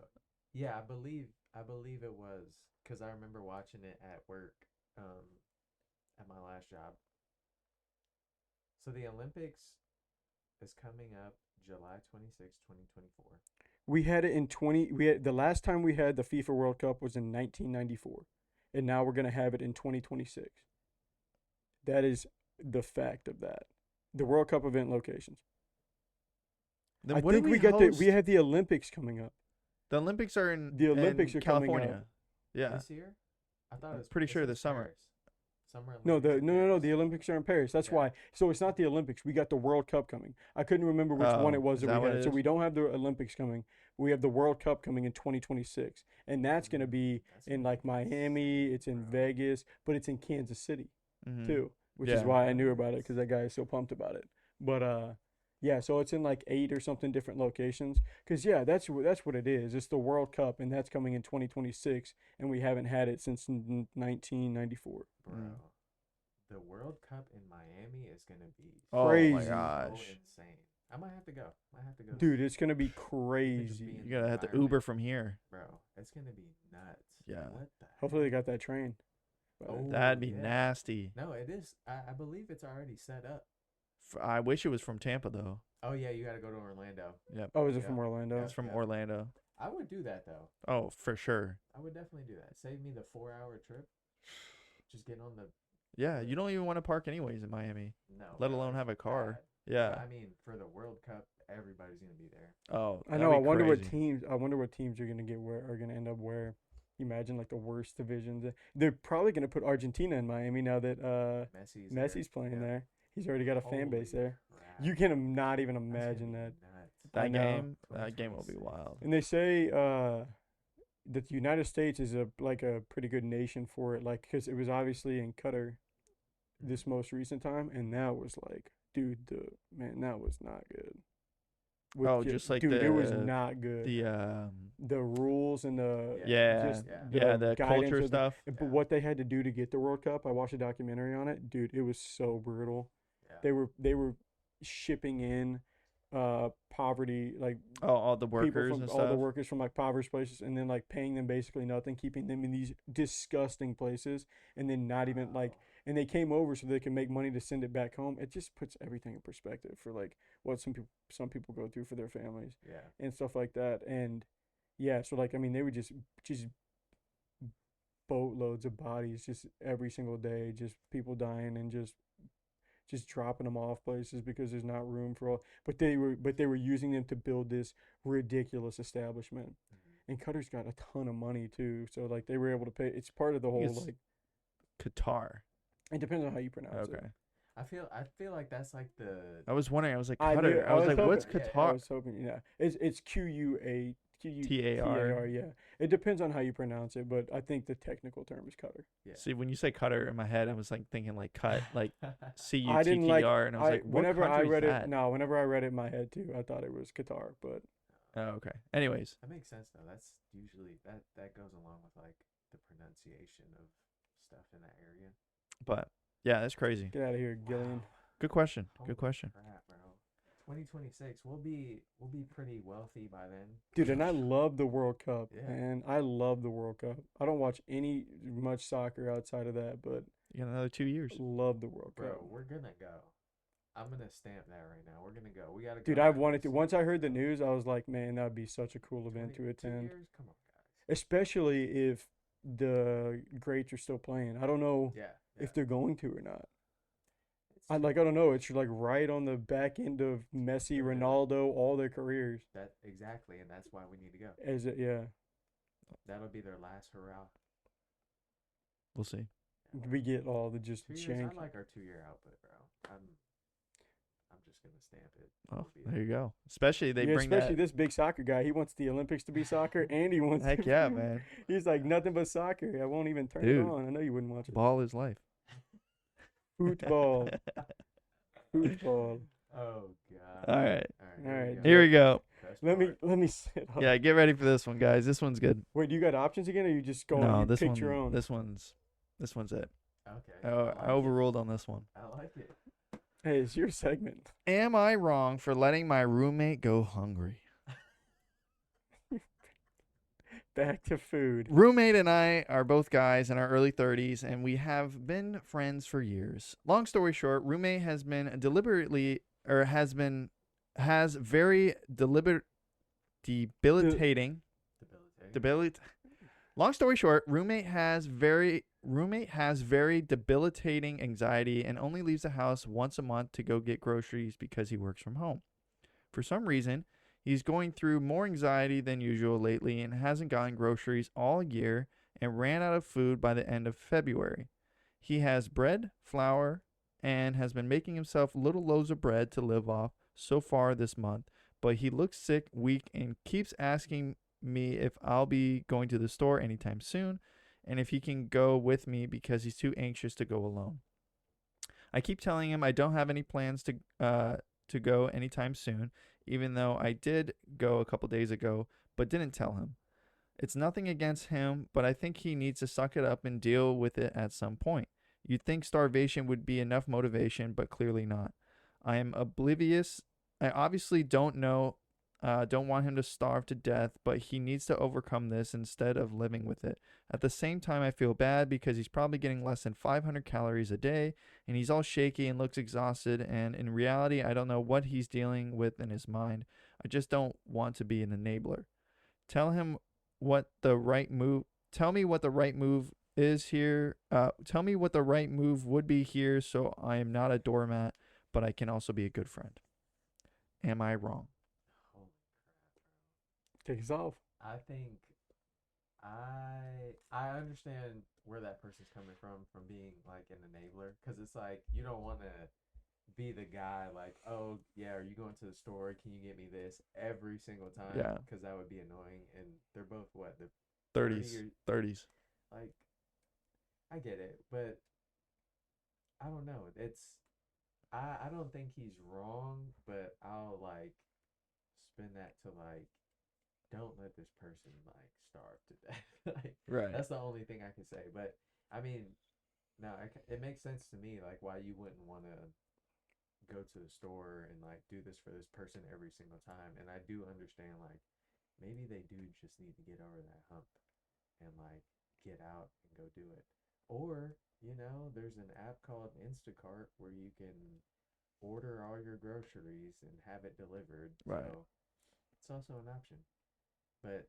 yeah, I believe it was because I remember watching it at work, at my last job. So the Olympics is coming up July 26, 2024. We had it in 20. We had the last time we had the FIFA World Cup was in 1994, and now we're gonna have it in 2026. That is the fact of that. The World Cup event locations. Then I what do think we got host? we have the Olympics coming up. The Olympics are in The Olympics in are coming California. up. Yeah. This year? I thought I'm it was pretty it sure says this summer. Paris. Summer No, Olympics in no. Paris. The Olympics are in Paris. That's Yeah. why. So it's not the Olympics. We got the World Cup coming. I couldn't remember which one Oh, it was is that that we what had. it So is? we don't have the Olympics coming. We have the World Cup coming in 2026, and that's gonna be That's in gonna like be Miami. It's in bro. Vegas, but it's in Kansas City Mhm. too, which is Yeah. why I knew about it because that guy is so pumped about it. But yeah. So it's in like 8 or something different locations. Cause yeah, that's what it is. It's the World Cup, and that's coming in 2026, and we haven't had it since 1994. Bro, Mm. the World Cup in Miami is gonna be Oh my Crazy. so gosh. insane. I might have to go. Dude, it's gonna be be crazy. in You gotta have to environment. Uber from here. Bro, it's gonna be nuts. Yeah. What the Hopefully they heck? got that train. But Oh, That'd be yeah. nasty. No, it is. I believe it's already set up. I wish it was from Tampa though. Oh yeah, you gotta go to Orlando. Yep. Oh, is it Yeah. from Orlando? It's from Yeah. Orlando. I would do that though. Oh, for sure. I would definitely do that. Save me the 4-hour trip. Just get on the Yeah, you don't even want to park anyways in Miami, no. let bro, alone it's have a car. bad. Yeah. But I mean, for the World Cup, everybody's gonna be there. Oh, I that'd know. be I wonder what crazy. teams. I wonder what teams are gonna get where are gonna end up where. Imagine like the worst divisions. They're probably gonna put Argentina in Miami now that Messi's Messi's playing Yeah. there. He's already got a fan base Holy there. crap. You can not even That's gonna imagine be that. nuts. I That know. game will be 2026. wild. And they say that the United States is a pretty good nation for it, like because it was obviously in Qatar this most recent time, and that was like, dude, that was not good. Oh, just like dude, it was the- not good. The The rules and the Yeah. just Yeah. the guidance culture of the- stuff. But Yeah. what they had to do to get the World Cup, I watched a documentary on it. Dude, it was so brutal. Yeah. They were shipping in poverty, like Oh, all the people workers from and all the stuff. workers from like impoverished places, and then like paying them basically nothing, keeping them in these disgusting places, and then not even like, Wow. and they came over so they can make money to send it back home. It just puts everything in perspective for like what some people go through for their families Yeah. and stuff like that. And yeah, so like I mean, they would just boatloads of bodies just every single day, just people dying and just dropping them off places because there's not room for all. But they were using them to build this ridiculous establishment. Mhm. And Qatar's got a ton of money too, so like they were able to pay. It's part of the whole It's like Qatar. It depends on how you pronounce Okay. it. I feel like that's like the I was wondering. I was like, I Qatar. knew- I was like, hoping, what's yeah, I Qatar? was hoping, yeah. It's QUATAR. TAR. Yeah. It depends on how you pronounce it, but I think the technical term is Qatar. yeah. See, when you say Qatar in my head, I was like thinking like cut, like I didn't like. CUTTR, and I was like, what whenever I country is read that? it, no, whenever I read it in my head too, I thought it was Qatar, but Oh, okay. Anyways, That makes sense though. That's usually that goes along with like the pronunciation of stuff in that area. but yeah, that's crazy. get out of here, Gillian. Wow. Good question. Holy Good question. crap, bro. 2026, we'll be pretty wealthy by then. Dude, and I love the World Cup, Yeah. man. I love the World Cup. I don't watch much soccer outside of that, but You got another 2 years. love the World Bro, Cup. we're gonna go. I'm gonna stamp that right now. We're gonna go. We gotta go. Dude, I've wanted to. Once I heard the news, I was like, man, that would be such a cool event to 2 attend. years? Come on, guys. Especially if the greats are still playing. I don't know Yeah. if they're going to or not. It's I don't know. It's like right on the back end of Messi, Literally. Ronaldo, all their careers. that exactly, and that's why we need to go. As it, yeah, That'll be their last hurrah. We'll see. we get all the just 2 years. shank. I like our 2-year output, bro. I'm just gonna stamp it. Oh, It'll be there you go. Especially they Yeah, bring especially that. this big soccer guy. He wants the Olympics to be soccer, and he wants. Heck yeah, man. He's like nothing but soccer. I won't even turn Dude. it on. I know you wouldn't watch it. Ball is life. Football, football. Oh god. All right. All Alright, Here we go. Best Let me sit up. Yeah, get ready for this one, guys. This one's good. Wait, do you got options again, or you just go No, and you this picked one. your own? This one's it. Okay. I overruled on this one. I like it. Hey, it's your segment. Am I wrong for letting my roommate go hungry? Back to food. Roommate and I are both guys in our early 30s, and we have been friends for years. Long story short, roommate has been has very debilitating. Long story short, roommate has very debilitating anxiety and only leaves the house once a month to go get groceries because he works from home. For some reason, he's going through more anxiety than usual lately and hasn't gotten groceries all year and ran out of food by the end of February. He has bread, flour, and has been making himself little loaves of bread to live off so far this month, but he looks sick, weak, and keeps asking me if I'll be going to the store anytime soon and if he can go with me because he's too anxious to go alone. I keep telling him I don't have any plans to go anytime soon, even though I did go a couple days ago, but didn't tell him. It's nothing against him, but I think he needs to suck it up and deal with it at some point. You'd think starvation would be enough motivation, but clearly not. I am oblivious. I obviously don't want him to starve to death, but he needs to overcome this instead of living with it. At the same time, I feel bad because he's probably getting less than 500 calories a day, and he's all shaky and looks exhausted, and in reality, I don't know what he's dealing with in his mind. I just don't want to be an enabler. Tell me what the right move is here. Tell me what the right move would be here so I am not a doormat, but I can also be a good friend. Am I wrong? Holy crap, Take us off. bro. I think I understand where that person's coming from being like an enabler, because it's like you don't want to be the guy like, oh yeah, are you going to the store? Can you get me this every single time? Yeah. Because that would be annoying. And they're both what, the 30s. 30s. like, I get it, but I don't know. I don't think he's wrong, but I'll like spin that to like, don't let this person like starve to death. Like, Right. that's the only thing I can say. But I mean, no, it makes sense to me like why you wouldn't want to go to the store and like do this for this person every single time. And I do understand like maybe they do just need to get over that hump and like get out and go do it. Or, you know, there's an app called Instacart where you can order all your groceries and have it delivered. Right. So it's also an option. But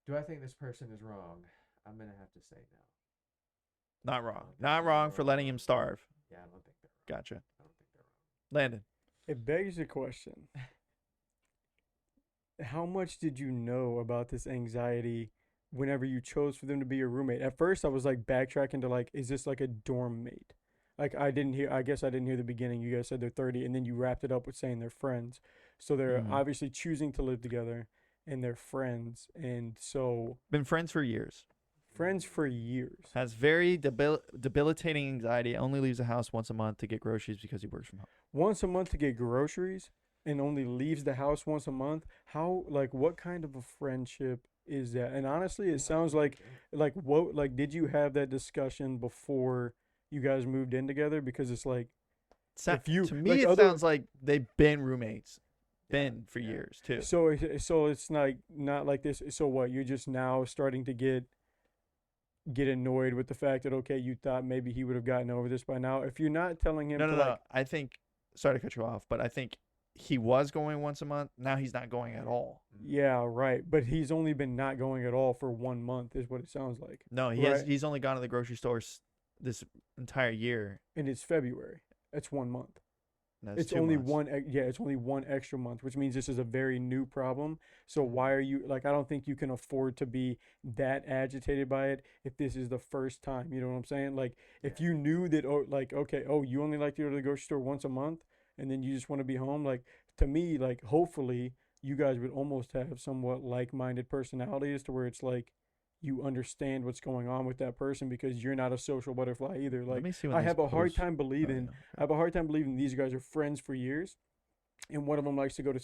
do I think this person is wrong? I'm going to have to say no. Not I wrong. don't think Not they're wrong for letting him starve. Yeah, I don't think they're wrong. Gotcha. I don't think they're wrong. Landon. It begs the question: how much did you know about this anxiety whenever you chose for them to be your roommate. At first, I was like backtracking to like, is this like a dorm mate? Like I didn't hear. I guess I didn't hear the beginning. You guys said they're 30, and then you wrapped it up with saying they're friends. So they're Mhm. obviously choosing to live together, and they're friends, and so Been friends for years. friends for years. Has very debilitating anxiety. Only leaves the house once a month to get groceries because he works from home. Once a month to get groceries, and only leaves the house once a month. How like what kind of a friendship is that? And honestly, it sounds like what like did you have that discussion before you guys moved in together? Because it's like if you To me, like it other sounds like they've been roommates, been for yeah. years too. so it's like not like this. So what? You're just now starting to get annoyed with the fact that okay, you thought maybe he would have gotten over this by now. If you're not telling him No, to no, like no. I think. Sorry to cut you off, but I think he was going once a month. Now he's not going at all. yeah, right. But he's only been not going at all for 1 month, is what it sounds like. No, Right. he's only gone to the grocery store this entire year. And it's February. That's 1 month. That's It's 2 only months. it's only one extra month, which means this is a very new problem. So Mm-hmm. why are you like I don't think you can afford to be that agitated by it if this is the first time. You know what I'm saying? Like if Yeah. you knew that oh like okay, oh you only like to go to the grocery store once a month and then you just want to be home, like to me, like hopefully you guys would almost have somewhat like-minded personalities to where it's like you understand what's going on with that person because you're not a social butterfly either. Let Like me see when I these have a hard posts- time Oh, believing yeah. I have a hard time believing these guys are friends for years, and one of them likes to go to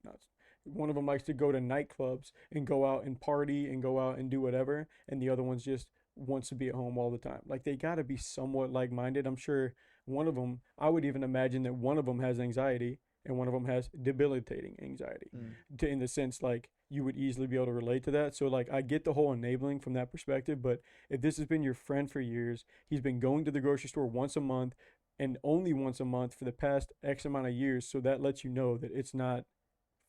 not, one of them likes to go to nightclubs and go out and party and go out and do whatever, and the other one's just wants to be at home all the time. Like they got to be somewhat like-minded. I'm sure one of them. I would even imagine that one of them has anxiety and one of them has debilitating anxiety. Mm. In the sense like you would easily be able to relate to that. So like I get the whole enabling from that perspective, but if this has been your friend for years, he's been going to the grocery store once a month and only once a month for the past X amount of years, so that lets you know that it's not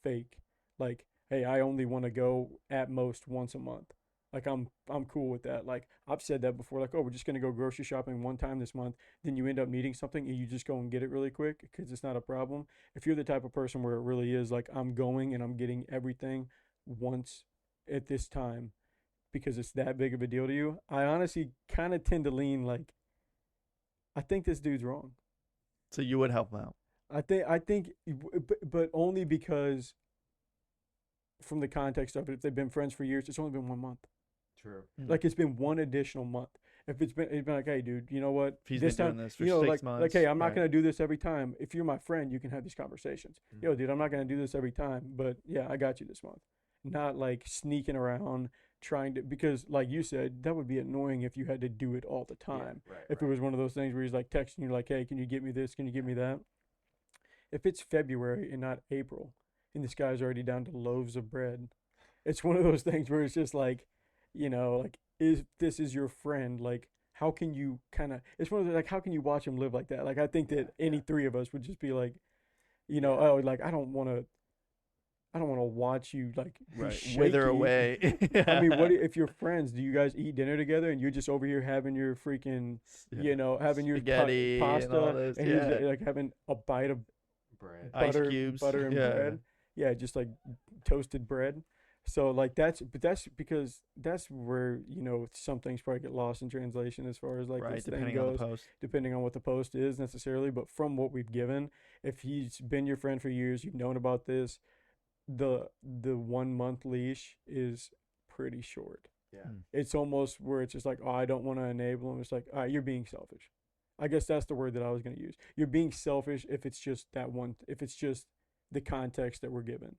fake. Like, hey, I only want to go at most once a month. Like I'm cool with that. Like I've said that before. Like, oh, we're just gonna go grocery shopping one time this month. Then you end up needing something and you just go and get it really quick because it's not a problem. If you're the type of person where it really is like I'm going and I'm getting everything once at this time because it's that big of a deal to you, I honestly kind of tend to lean like I think this dude's wrong. So you would help him out. I think, but only because from the context of it, if they've been friends for years, it's only been 1 month. True. Mm. Like it's been one additional month. If it's been like, hey, dude, you know what? If he's this been time, doing this for you know, 6 like, months. hey, I'm not right. gonna do this every time. If you're my friend, you can have these conversations. Yo, Mhm. dude, I'm not gonna do this every time, but yeah, I got you this month. Not like sneaking around trying to because, like you said, that would be annoying if you had to do it all the Yeah, time. right, If it right. was one of those things where he's like texting you, like, hey, can you get me this? Can you get me that? If it's February and not April, and this guy's already down to loaves of bread, it's one of those things where it's just like, like is this is your friend? Like, how can you kind of? It's one of the like, how can you watch him live like that? Like, I think that Yeah, any yeah. three of us would just be like, Yeah. oh, like I don't want to watch you like be Right. Wither shaky. away. I mean, if you're friends, do you guys eat dinner together and you're just over here having your freaking, having your Spaghetti and pasta all this, and he's like having a bite of Bread. Ice butter, cubes. butter and Yeah. bread. Yeah, just like toasted bread. So like that's because that's where some things probably get lost in translation as far as like right. this thing Depending on goes, the post. depending on what the post is necessarily. But from what we've given, if he's been your friend for years, you've known about this, the 1 month leash is pretty short. Yeah. Mm. It's almost where it's just like, oh, I don't want to enable him. It's like, all right, you're being selfish. I guess that's the word that I was going to use. You're being selfish if it's just if it's just the context that we're given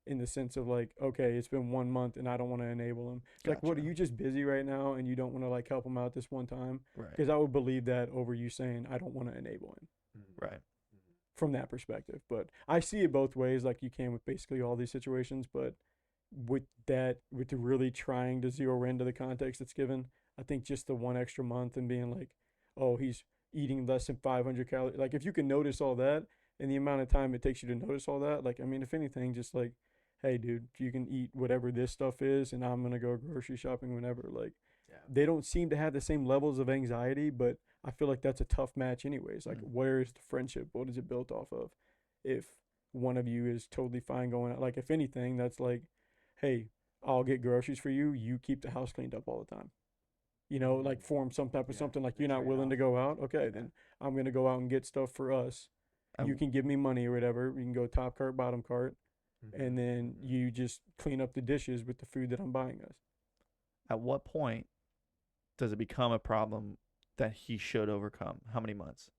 in the sense of like, okay, it's been 1 month and I don't want to enable him. It's like, what, are Gotcha. you just busy right now and you don't want to like help him out this one time? Right. Because I would believe that over you saying, I don't want to enable him Mhm. Right. Mhm. from that perspective. But I see it both ways, like you can with basically all these situations. But with the really trying to zero in to the context that's given, I think just the one extra month and being like, oh, he's eating less than 500 calories. Like if you can notice all that and the amount of time it takes you to notice all that, like I mean, if anything, just like, hey, dude, you can eat whatever this stuff is, and I'm gonna go grocery shopping whenever. Like Yeah. they don't seem to have the same levels of anxiety, but I feel like that's a tough match anyways. Like where is the friendship? What is it built off of? If one of you is totally fine going out, like if anything, that's like, hey, I'll get groceries for you. You keep the house cleaned up all the time. You know, like form some type of Yeah, something like the you're not willing to trade-off. go out. Okay, Yeah. then I'm gonna go out and get stuff for us. At, You can give me money or whatever. We can go top cart, bottom cart, and Mhm, then mhm. you just clean up the dishes with the food that I'm buying us. at what point does it become a problem that he should overcome? How many months?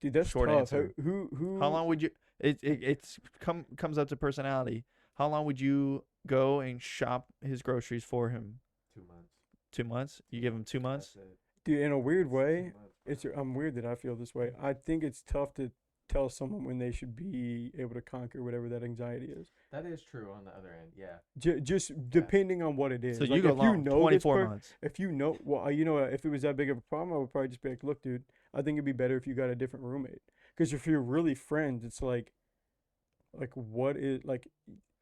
Dude, that's Short tough. answer. Who How long would you? It's comes up to personality. How long would you go and shop his groceries for him? 2 months. 2 months? You give him 2 months? That's it. Dude, in a weird It's 2 way, months, bro. I'm weird that I feel this way. I think it's tough to tell someone when they should be able to conquer whatever that anxiety is. That is true on the other end. Yeah. Just depending on what it is. So Like you go if you long, know this 24 per- months. if you know, well, you know, if it was that big of a problem, I would probably just be like, look, dude, I think it'd be better if you got a different roommate. Because if you're really friends, it's like what is like.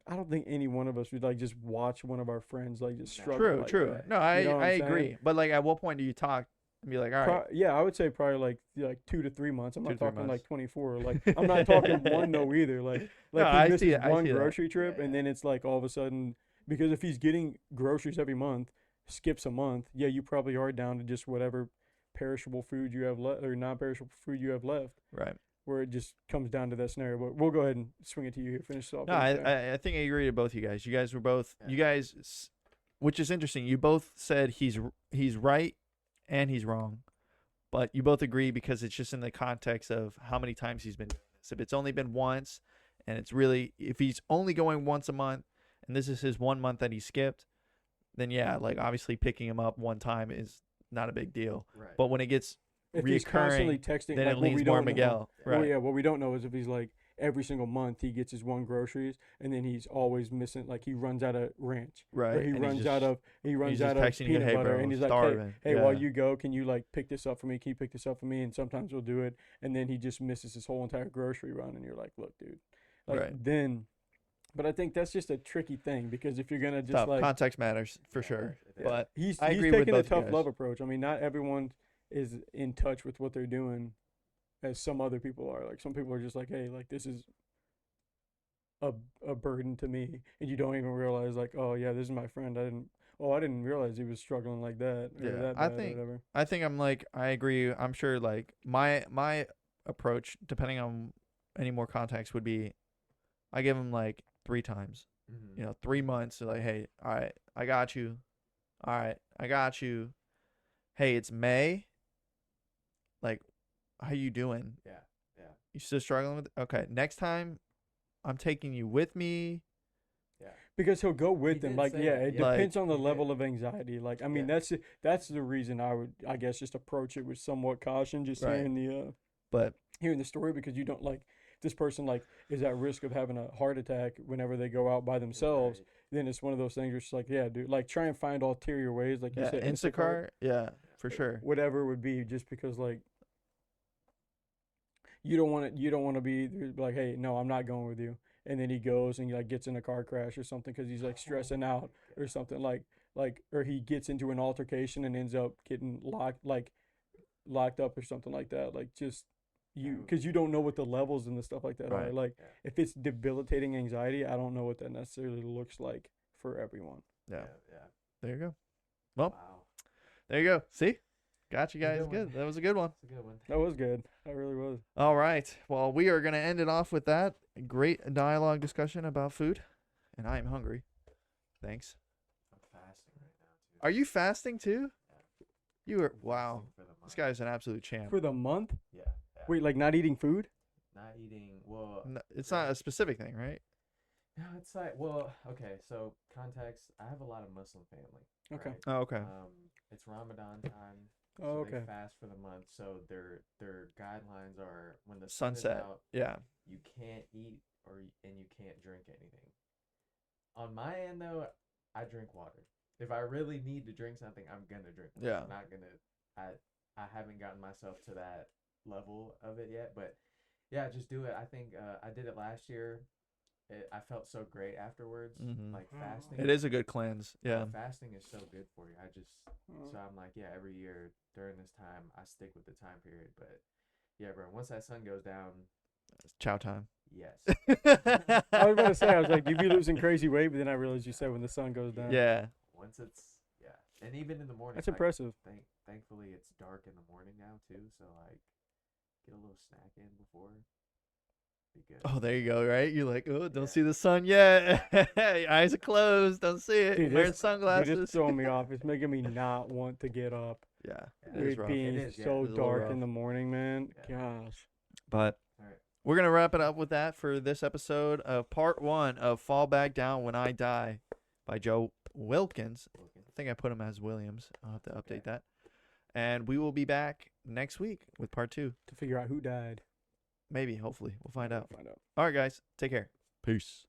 I don't think any one of us would like just watch one of our friends like just No. struggle. True, like true. that. No, You know what I I'm agree. saying? But like, at what point do you talk and be like, all right, Yeah, I would say probably like 2 to 3 months. I'm 2 not to 3 talking months. like 24. Like I'm not talking one though either. Like No, he I misses see it. I one see that. grocery trip Yeah, and yeah. then it's like all of a sudden because if he's getting groceries every month, skips a month, yeah, you probably are down to just whatever perishable food you have left or non-perishable food you have left. right? Where it just comes down to that scenario. But we'll go ahead and swing it to you here. Finish this off. No, What you say? I think I agree to both you guys. You guys were both Yeah. you guys, which is interesting. You both said he's right and he's wrong, but you both agree because it's just in the context of how many times he's been doing this. If it's only been once, and it's really if he's only going once a month, and this is his 1 month that he skipped, then yeah, like obviously picking him up one time is not a big deal. Right. But when it gets If he's constantly reoccurring, texting, then like it what we leans more don't know. Miguel. Well, Right. yeah, what we don't know is if he's like every single month he gets his one groceries and then he's always missing like he runs out of ranch Right. or he and runs he's out just, of he runs he's out just of texting you, peanut hey butter bro, and he's like starving. hey while Yeah. you go can you like pick this up for me, can you pick this up for me, and sometimes we'll do it and then he just misses his whole entire grocery run and you're like look dude like Right. then but I think that's just a tricky thing because if you're gonna just Tough. like Context matters for Yeah, sure. it is. But he's I agree with taking a both you tough guys. love approach. I mean not everyone is in touch with what they're doing as some other people are. Like some people are just like, hey, like this is a burden to me, and you don't even realize like, oh yeah, this is my friend. I didn't realize he was struggling like that or Yeah, that I bad or think- whatever. I think I'm like I agree. I'm sure like my approach, depending on any more context, would be I give him like 3 times. Mhm. 3 months. So like, hey, all right, I got you. All right, I got you. Hey, it's May. Like, how you doing? Yeah. Yeah. You still struggling with? Okay, next time, I'm taking you with me. Yeah. Because he'll go with them. did Like say yeah, that, it yeah. depends on the He did. level of anxiety. Like I mean, Yeah. that's the reason I would I guess just approach it with somewhat caution. Just Right. But hearing the story because you don't like this person like is at risk of having a heart attack whenever they go out by themselves. Right. Then it's one of those things where it's like, yeah, dude, like try and find ulterior ways, like you yeah, said, Instacart. Yeah, for sure. whatever it would be, just because like you don't want to be like, hey, no, I'm not going with you, and then he goes and he like gets in a car crash or something because he's like stressing out or something like or he gets into an altercation and ends up getting locked up or something like that, like just. Because you don't know what the levels and the stuff like that are. Right. Like, Yeah. if it's debilitating anxiety, I don't know what that necessarily looks like for everyone. Yeah. Yeah. There you go. Well, Wow. there you go. See, got you Good guys. one. Good. That was a good one. It's a good one. That was good. That really was. All right. Well, we are going to end it off with that great dialogue discussion about food, and I am hungry. Thanks. I'm fasting right now too. Are you fasting too? Yeah. You are. Wow. Fasting for the This month. guy's an absolute champ. For the month? Yeah. Wait, like not eating food? Not eating. Well. It's not a specific thing, right? No, it's like okay. So context. I have a lot of Muslim family. Okay. right? Oh, okay. It's Ramadan time. Oh, so okay. They fast for the month. So their guidelines are when the sun is Sunset. out, Yeah. you can't eat and you can't drink anything. On my end though, I drink water. If I really need to drink something, I'm gonna drink water. Yeah. I'm not gonna. I haven't gotten myself to that level of it yet, but yeah, just do it. I think I did it last year. I felt so great afterwards. Mhm. Like Oh. fasting. It is a good cleanse. Yeah. Fasting is so good for you. Oh. So I'm like, yeah, every year during this time, I stick with the time period. But yeah, bro, once that sun goes down, It's chow time. Yes. I was about to say, I was like, you'd be losing crazy weight, but then I realized you said when the sun goes down. Yeah. Once it's and even in the morning. That's like, impressive. Thankfully, it's dark in the morning now too, so like get a little snack in before. Be good. Oh, there you go. Right? You're like, oh, don't Yeah. see the sun yet. Your eyes are closed. Don't see it. Dude, Wearing You're sunglasses. just throwing me off. It's making me not want to get up. Yeah. Yeah. It is It rough. being It is, yeah. so It is a little dark rough. in the morning, man. Yeah. Gosh. But All right. we're going to wrap it up with that for this episode of part 1 of Fall Back Down When I Die by Joe Wilkins. I think I put him as Williams. I'll have to update that. And we will be back next week with part 2. To figure out who died. Maybe, hopefully. We'll find out. Find out. All right, guys. Take care. Peace.